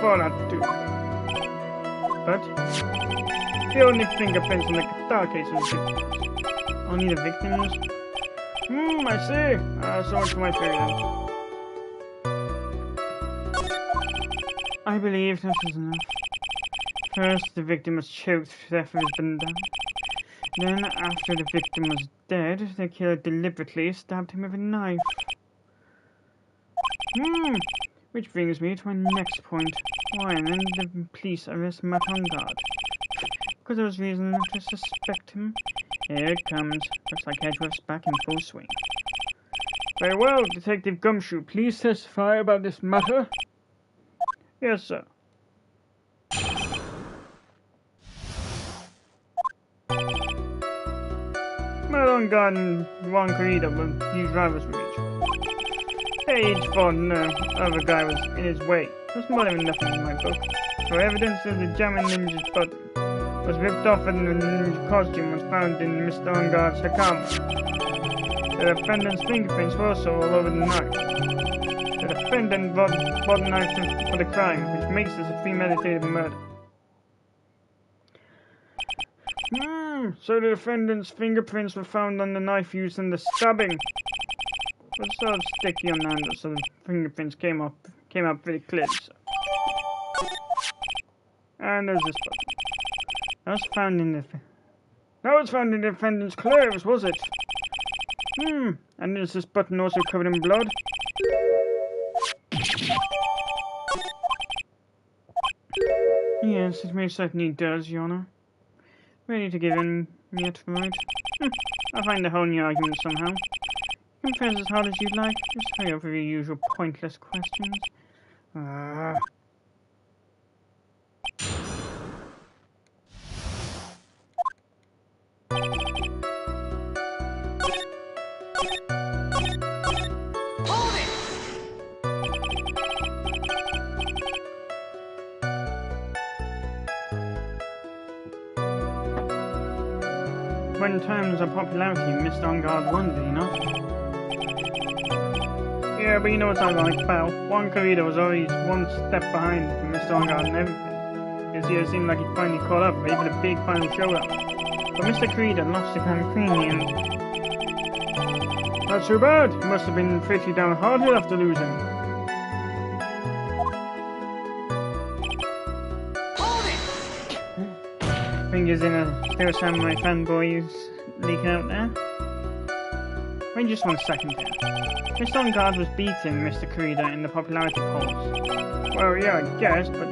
Fallout 2. But the only fingerprints on the guitar case was only the victims. I see. So much for my theory then. I believe this is enough. First, the victim was choked to death with his bandana. Then, after the victim was dead, the killer deliberately stabbed him with a knife. Which brings me to my next point. Why then did the police arrest Matt Engarde? Because there was reason to suspect him. Here it comes. Looks like Edgeworth's back in full swing. Very well, Detective Gumshoe, please testify about this matter. Yes, sir. Matt Engarde and Ron Corrida were huge rivals with each other. They each thought the other guy was in his way. There's more than nothing in my book. So evidence of the Jammin' Ninja's button was ripped off and the ninja costume was found in Mr. Engarde's Hakama. The defendant's fingerprints were also all over the knife. The defendant bought the knife for the crime, which makes this a premeditated murder. So the defendant's fingerprints were found on the knife used in the stabbing. It was sort of sticky on the handle, so the fingerprints came out pretty clear. So. And there's this button. That was found in the defendant's clothes, was it? And is this button also covered in blood? Yes, it most certainly does, Your Honor. Ready to give in yet, right? I'll find a whole new argument somehow. Confess as hard as you'd like. Just hurry over your usual pointless questions. When terms of popularity, Mr. Engarde won, did he not? Yeah, but you know what I like, pal. Juan Corrida was always one step behind Mr. Engarde and everything. This year seemed like he finally caught up, ready for the big final showdown. But Mr. Corrida lost to Grand Prix in the end. Not too bad. He must have been pretty downhearted after losing. Fingers in a Stereo Samurai fanboys leaking out there. Wait just 1 second here. Mr. Engarde was beating Mr. Corrida in the popularity polls. Well, yeah, I guess, but...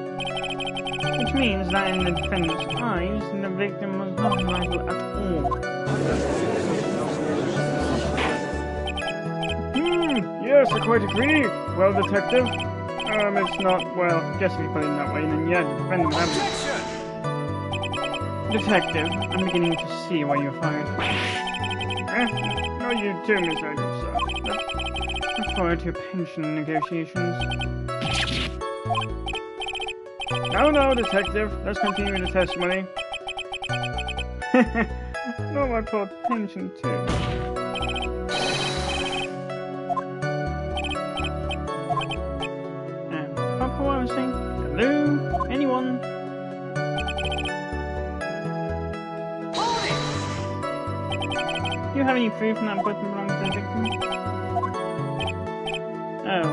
Which means that in the defendant's eyes, the victim was not liable at all. Yes, I quite agree. Well, Detective. It's not, well, I guess if you put it that way, then yeah, the defendant would have... Detective, I'm beginning to see why you're fired. No, you too, Miss Edwards, sir. Look forward to your pension negotiations. No, Detective. Let's continue the testimony. Not my poor pension, too. And Papa, what I was saying? Hello? Anyone? Do you have any proof that button belongs to the victim? Oh,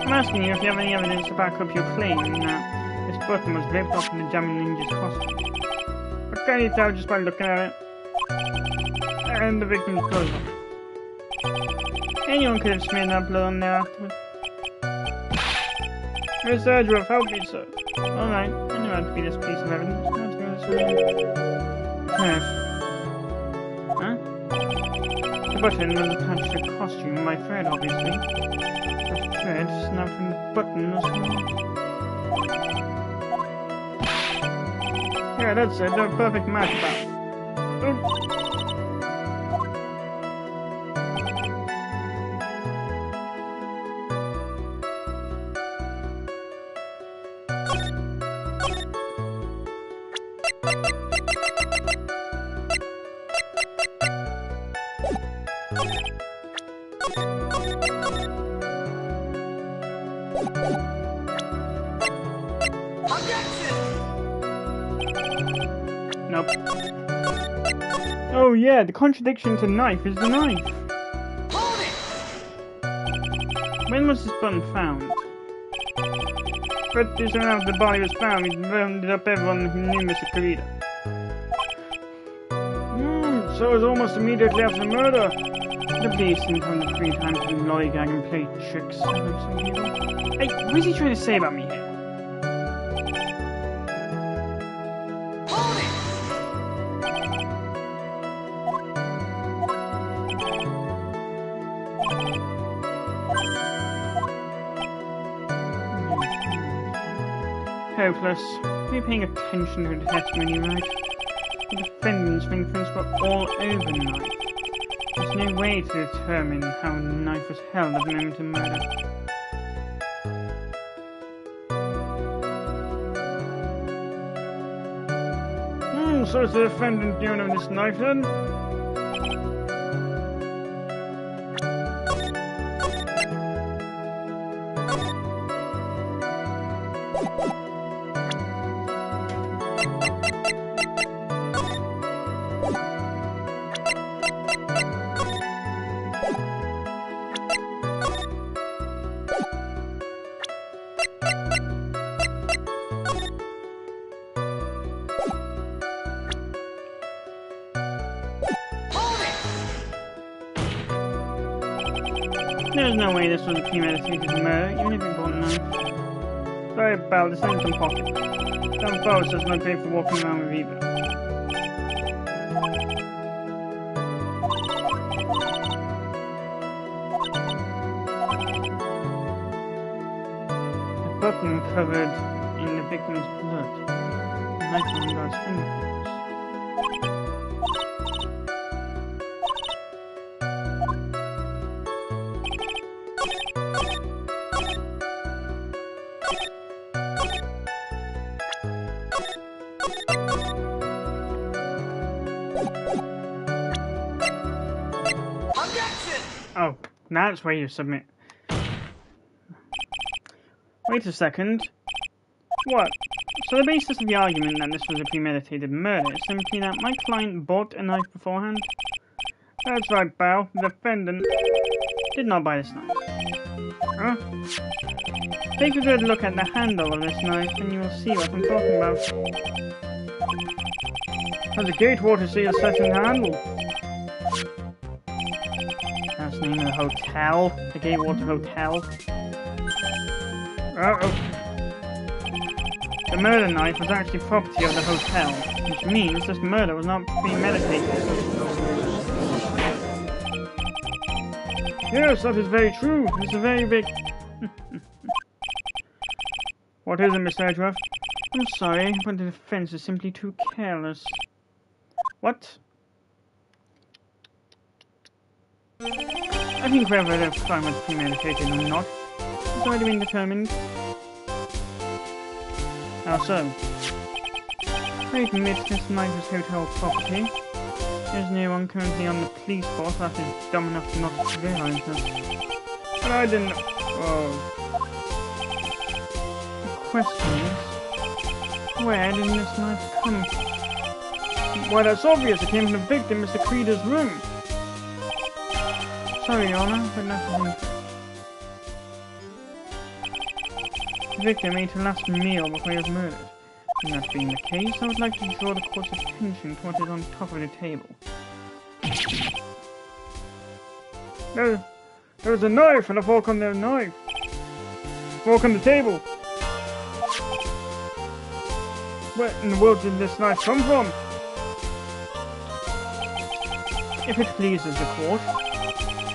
I'm asking you if you have any evidence to back up your claim that this button was ripped off in the Jammin' Ninja's costume. What can you tell just by looking at it? And the victim's clothes. Anyone could have smeared that blood on there afterwards. Mr. Edgeworth, help me, sir. Alright, I knew how to be this piece of evidence. Let's go this way. Yes. The button was attached to the costume by thread, obviously. The thread snapped from the button as well. Yeah, that's it. They're a perfect match, pal. Nope. Oh yeah, the contradiction to knife is the knife. When was this button found? Pretty soon after the body was found, we rounded up everyone who knew Mr. Kurita. So it was almost immediately after the murder. The police didn't come to 3 times to lollygag and play tricks. Hey, what is he trying to say about me here? Hopeless. Are you paying attention to the testimony, right? The defendant's fingerprints were all over the knife. There's no way to determine how the knife was held at the moment of murder. So is the defendant the owner of this knife then? There's no way this was a premeditated murder, even if you bought a knife. Sorry about this ain't some pocket. Some boss does not pay for walking around with either. A button covered in the victim's blood. A knife on God's fingerprints. Oh, that's where you submit. Wait a second. What? So the basis of the argument that this was a premeditated murder is simply that my client bought a knife beforehand? That's right, Bao. The defendant did not buy this knife. Huh? Take a good look at the handle of this knife and you will see what I'm talking about. There's a gatewater seal set in the handle. That's the name of the hotel. The Gatewater Hotel. Uh-oh. The murder knife was actually property of the hotel, which means this murder was not premeditated. Yes, that is very true. It's a very big... What is it, Mr. Edgeworth? I'm sorry, but the defense is simply too careless. What? I think whether the crime was premeditated or not has already been determined. How so? I admit this knife is hotel property. There's no one currently on the police force that is dumb enough not to realize this. But I didn't... Oh. The question is... Where did this knife come from? Why, that's obvious. It came from the victim, Mr. Kurida's room. Sorry, Your Honor, but nothing. The victim ate her last meal before he was murdered. And that being the case, I would like to draw the court's attention to what is on top of the table. There's a knife and a fork on the knife. Fork on the table. Where in the world did this knife come from? If it pleases the court,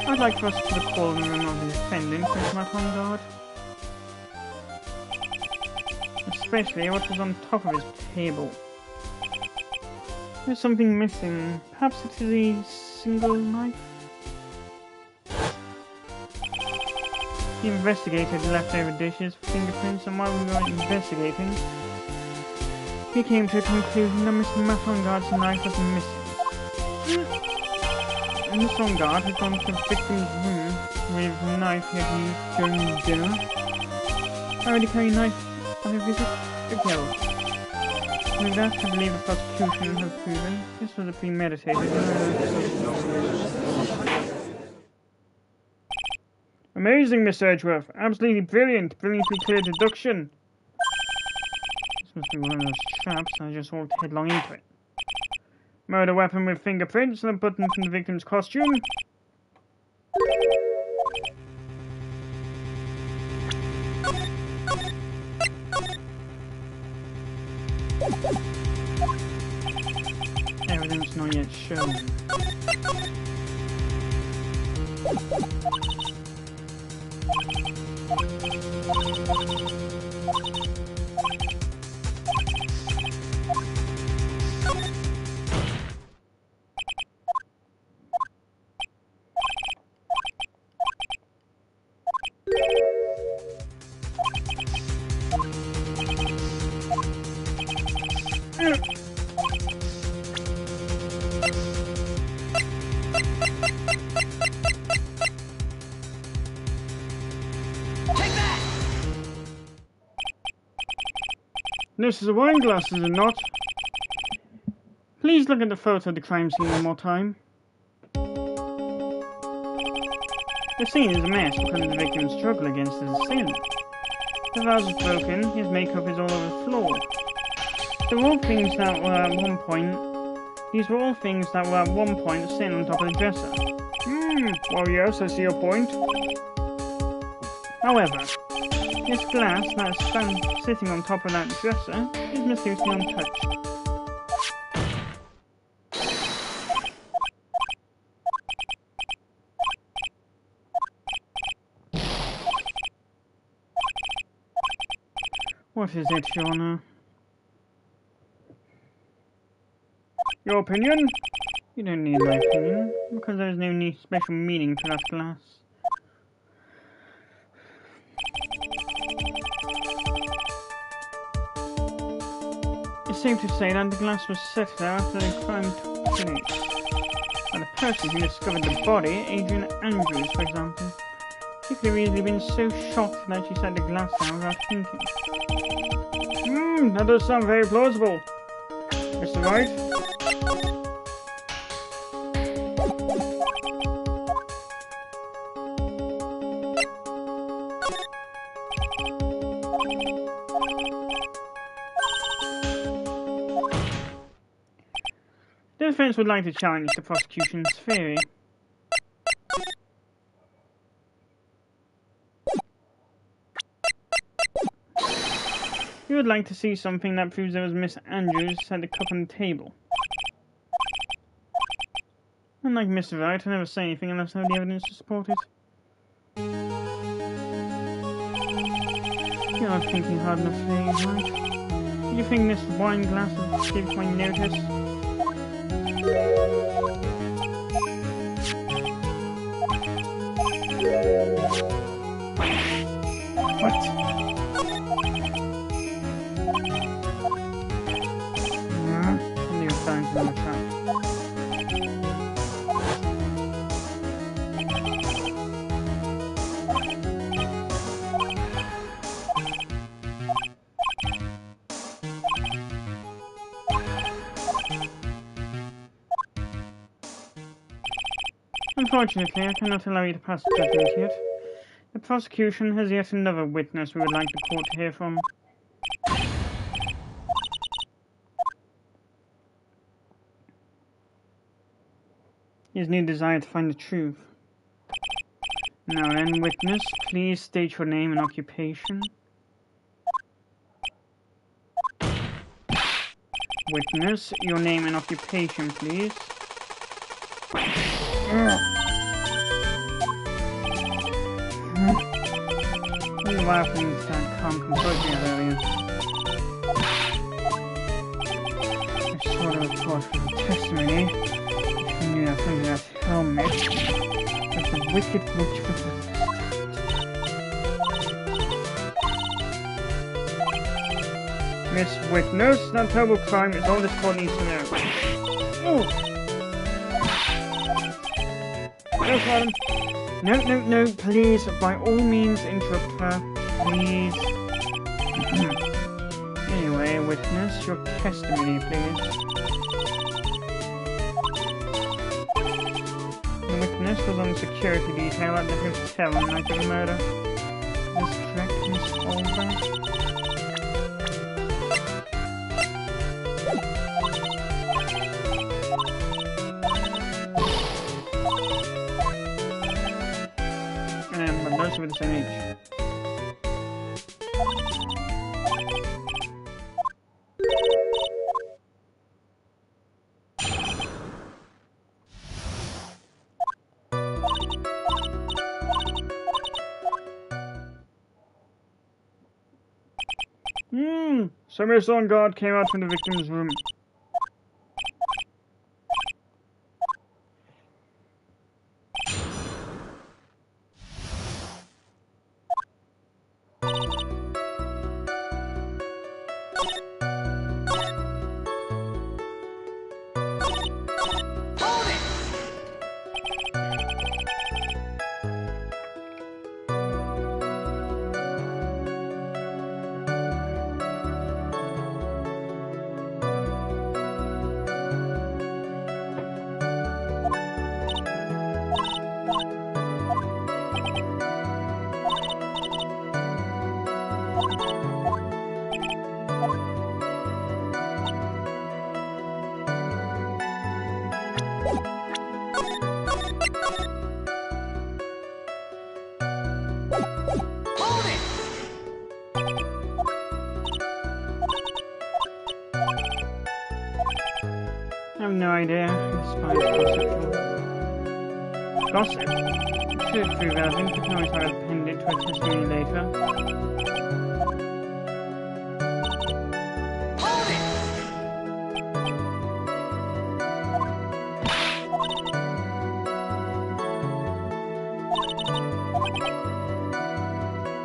I'd like for us to put a call in the room of the defendant who is not on guard. Especially what was on top of his table. There's something missing. Perhaps it is a single knife? The investigator leftover dishes, fingerprints, and while we were investigating, he came to a conclusion that Mr. Mathongard's knife was missing. Mr. Mathongard had gone to the victim's room with a knife he had used during dinner. I already carry a knife on a visit? Good girl. With that, I believe the prosecution has proven this was a premeditated. Amazing, Miss Edgeworth. Absolutely brilliant. Brilliantly clear deduction. This must be one of those traps. I just walked headlong into it. Murder weapon with fingerprints and a button from the victim's costume. Evidence not yet shown. This is a wine glass, is it not? Please look at the photo of the crime scene one more time. The scene is a mess because of the victim's struggle against his assailant. The vase is broken, his makeup is all over the floor. These were all things that were at one point sitting on top of the dresser. Well yes, I see your point. However, this glass that is sitting on top of that dresser is mysteriously untouched. What is it, Your Honor? Your opinion? You don't need my opinion, because there is no special meaning to that glass. It's safe to say that the glass was set there after the crime took place. By the person who discovered the body, Adrian Andrews, for example. She could have easily been so shocked that she set the glass down without thinking. That does sound very plausible. Mr. Wright? The defense would like to challenge the prosecution's theory. We would like to see something that proves there was Miss Andrews set the cup on the table. Unlike Mr. Wright, I never say anything unless I have the evidence to support it. You're not thinking hard enough today, Wright. Do you think this wine glass will give my notice? What? Something was found in the trap. Unfortunately, I cannot allow you to pass judgment yet. The prosecution has yet another witness we would like the court to hear from. His new desire to find the truth. Now then, witness, please state your name and occupation. Witness, your name and occupation, please. What happened to that calm composure earlier? I sort of thought from the testimony, which knew that under that helmet, that the wicked witch was Miss Witness, that terrible crime is all this court needs to know. Oh. No, madam. No, please, by all means interrupt her, please. Anyway, witness. Your testimony, please. The witness was on security detail at the hotel on the night of the murder. Is this correct, Miss Albright? But those were the same age. Somebody on guard came out from the victim's room. I have no idea. Gossip? Should prove relevant, but can always try to append it to a testimony later.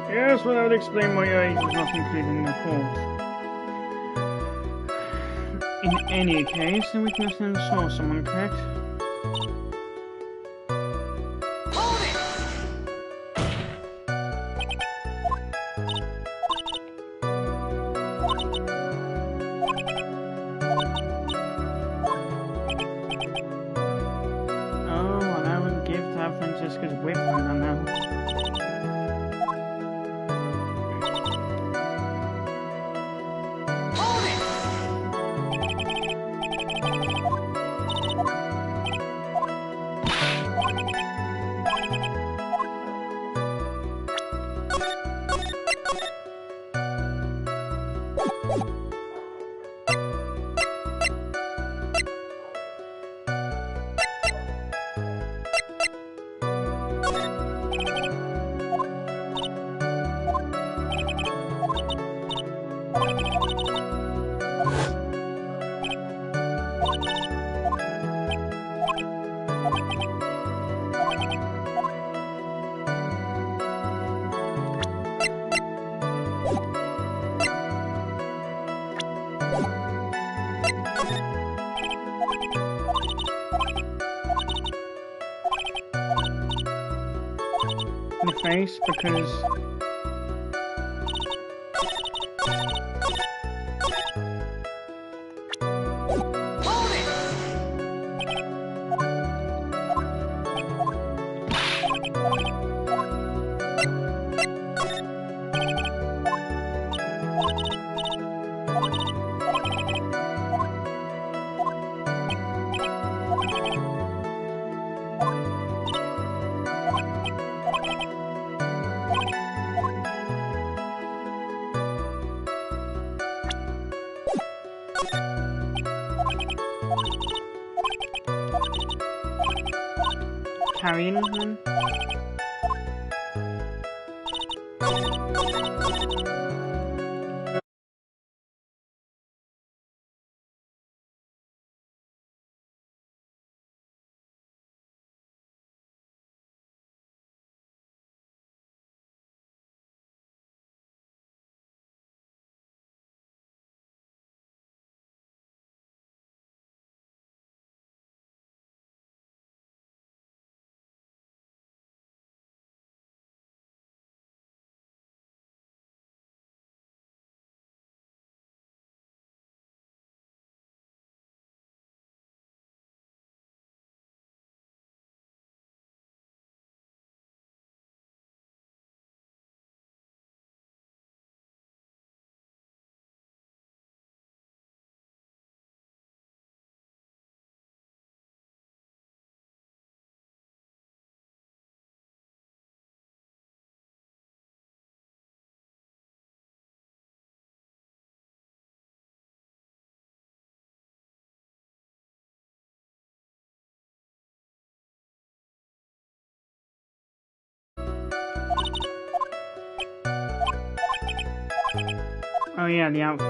Yes, well, that would explain why your age was not included in the report. In any case, the witness then saw someone, correct? Oh, and I would give to have Francisca's whip right now. The face, because carrying him. Oh yeah, the outfit.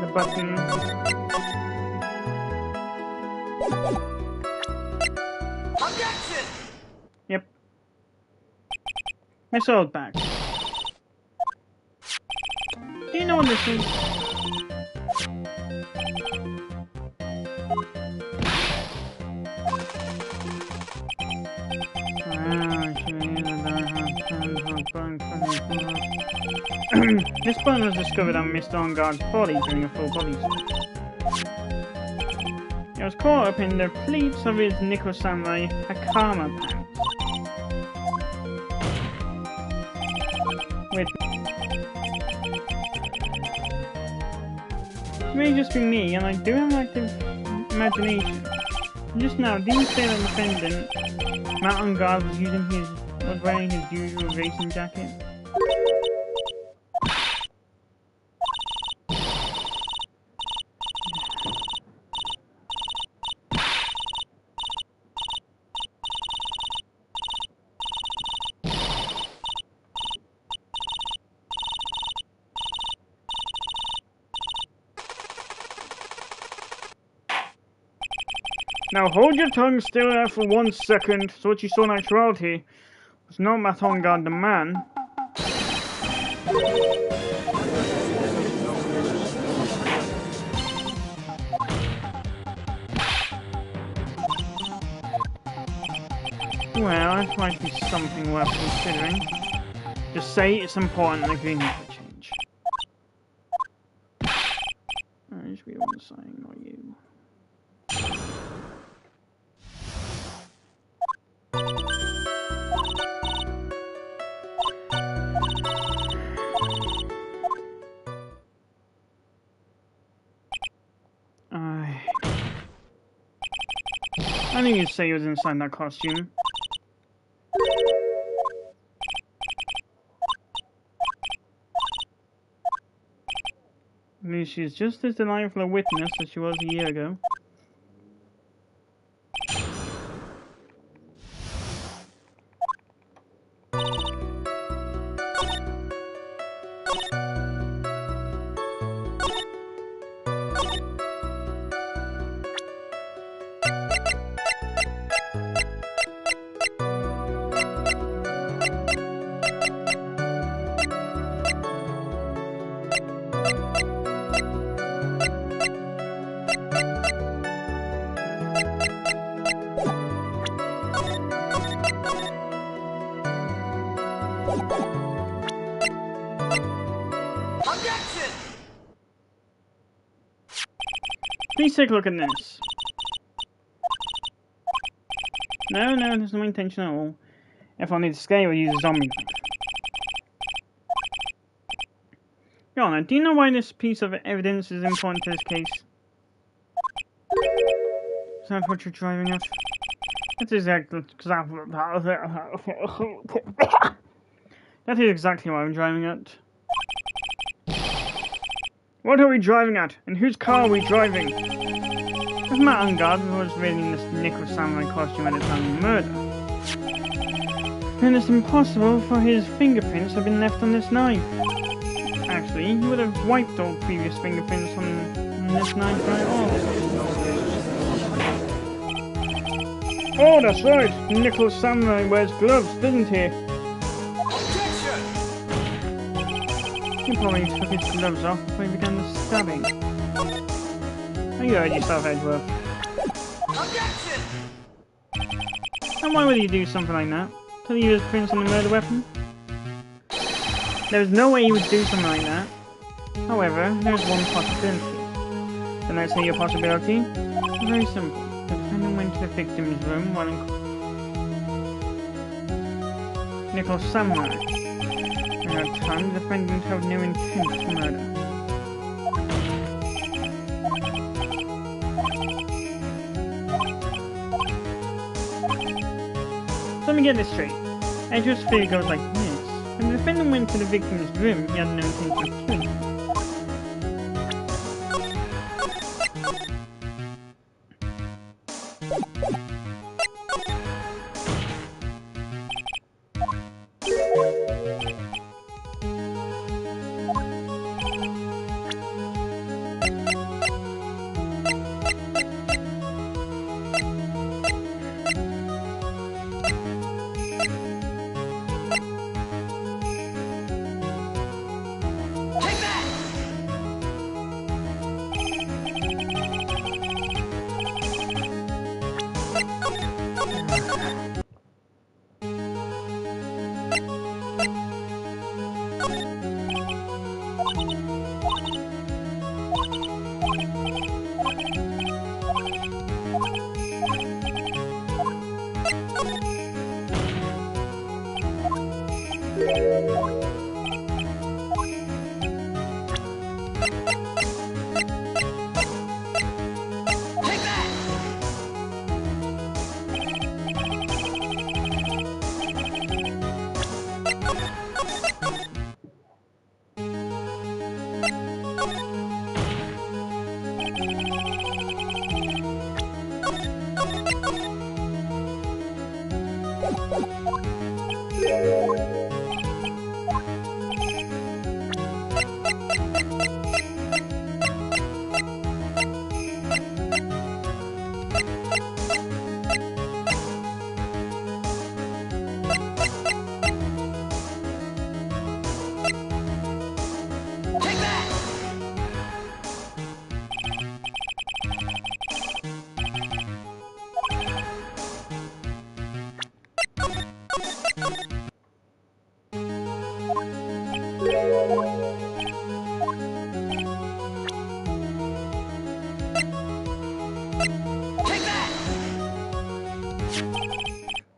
The button. Yep. Miss Oldback. Do you know what this is? This button was discovered on Mr. On-Guard's body during a full body search. It was caught up in the pleats of his Nickel Samurai Hakama pants. Wait. It may just be me, and I do have an active imagination. Just now, did you say that the defendant, Matt On-Guard, was wearing his usual racing jacket? Now hold your tongue still there for 1 second, so what you saw in actuality was not Matt On-Guard the man. Well, that might be something worth considering. Just say it's important and agree not to change. I just be one saying, not you. I knew you'd say he was inside that costume. I mean, she's just as delightful a witness as she was a year ago. Please take a look at this. No, there's no intention at all. If I need to scale, we'll use a zombie. Your Honor, do you know why this piece of evidence is important to this case? Is that what you're driving at? That is exactly what I'm driving at. What are we driving at? And whose car are we driving? If Matt On-Guard was wearing this Nickel Samurai costume at the time of the murder, then it's impossible for his fingerprints to have been left on this knife. Actually, he would have wiped all previous fingerprints on this knife right off. Oh, that's right! Nickel Samurai wears gloves, doesn't he? He probably took his gloves off before he began the stabbing. Oh, you heard yourself, Edgeworth. And why would he do something like that? To leave his prints on the murder weapon? There's no way he would do something like that. However, there's one possibility. Can I say your possibility? Very simple. The defendant went to the victim's room while in Nickel Samurai. At that time, the defendant had no intent to murder. So let me get this straight. Andrew's theory goes like this. When the defendant went to the victim's room, he had no intention of killing her.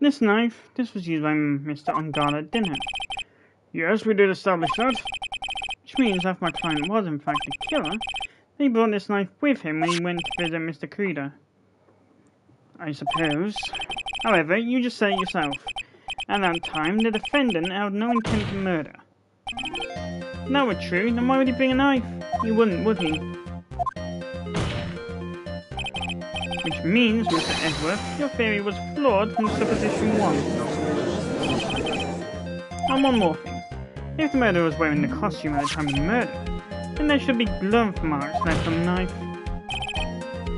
This knife, this was used by Mr. Ungard at dinner. Yes, we did establish that. Which means if my client was in fact the killer, he brought this knife with him when he went to visit Mr. Krieger. I suppose. However, you just said it yourself. At that time, the defendant had no intent to murder. If that were true, then why would he bring a knife? He wouldn't, would he? Which means, Mr. Edgeworth, your theory was flawed from supposition 1. And one more thing. If the murderer was wearing the costume at the time of the murder, then there should be glove marks left on the knife.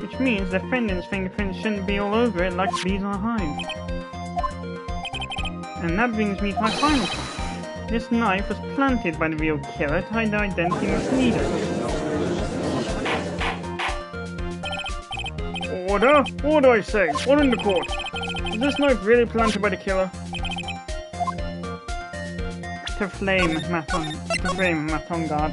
Which means the defendant's fingerprints shouldn't be all over it like bees on a hive. And that brings me to my final point. This knife was planted by the real killer to hide the identity of the leader. Order? Order, I say! Order in the court! Is this knife really planted by the killer? To flame Mathongard.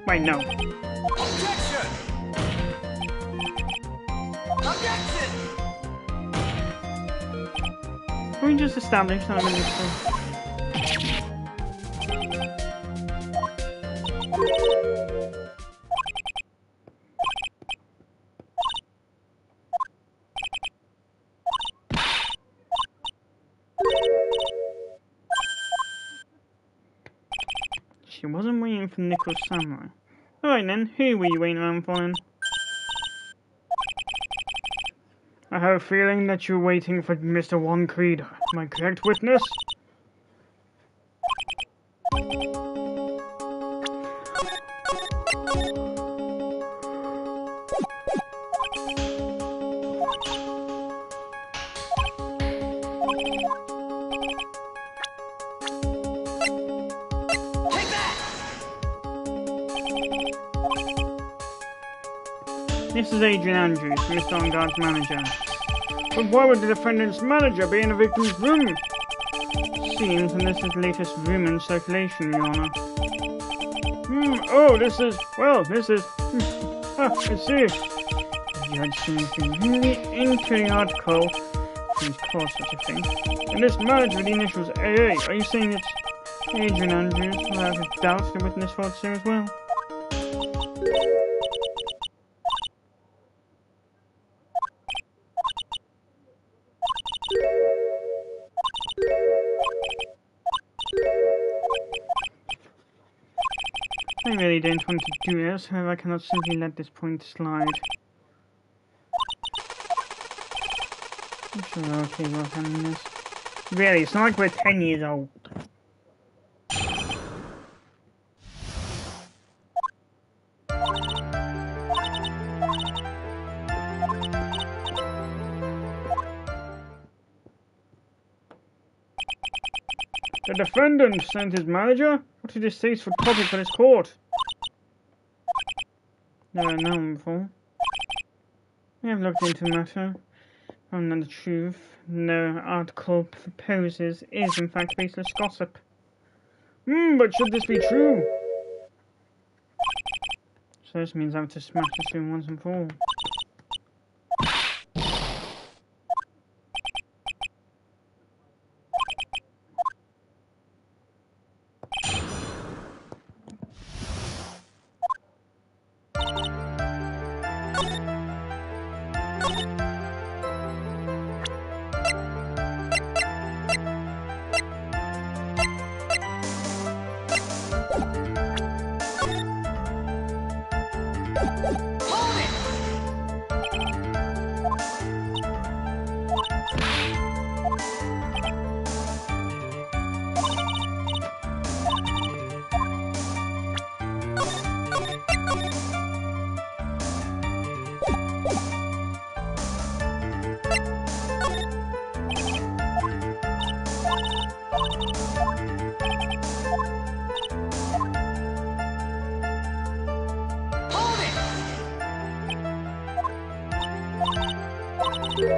Wait, no. Objection! Objection! Can we just establish that I'm in this thing? She wasn't waiting for Nicholas Samurai. Alright then, who were you waiting around for then? I have a feeling that you're waiting for Mr. Juan Krieger. Am I correct, witness? This is Adrian Andrews, Mr. Ungard's manager. But why would the defendant's manager be in the victim's room? Seems, and this is the latest rumor in circulation, Your Honor. Oh, this is... I see. You had seen really into the article, please call such a thing, and this manager with the initials AA, are you saying it's Adrian Andrews, without a doubt, the witness for it, sir, as well? I really don't want to do this, however I cannot simply let this point slide. I'm sure we're okay with handling this. Really, it's not like we're 10 years old. The defendant sent his manager? What a distasteful topic for this court. Never known before. I have looked into the matter. Found that the truth the article proposes is in fact baseless gossip. But should this be true? So this means I have to smash this thing once and for all.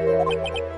Hold it!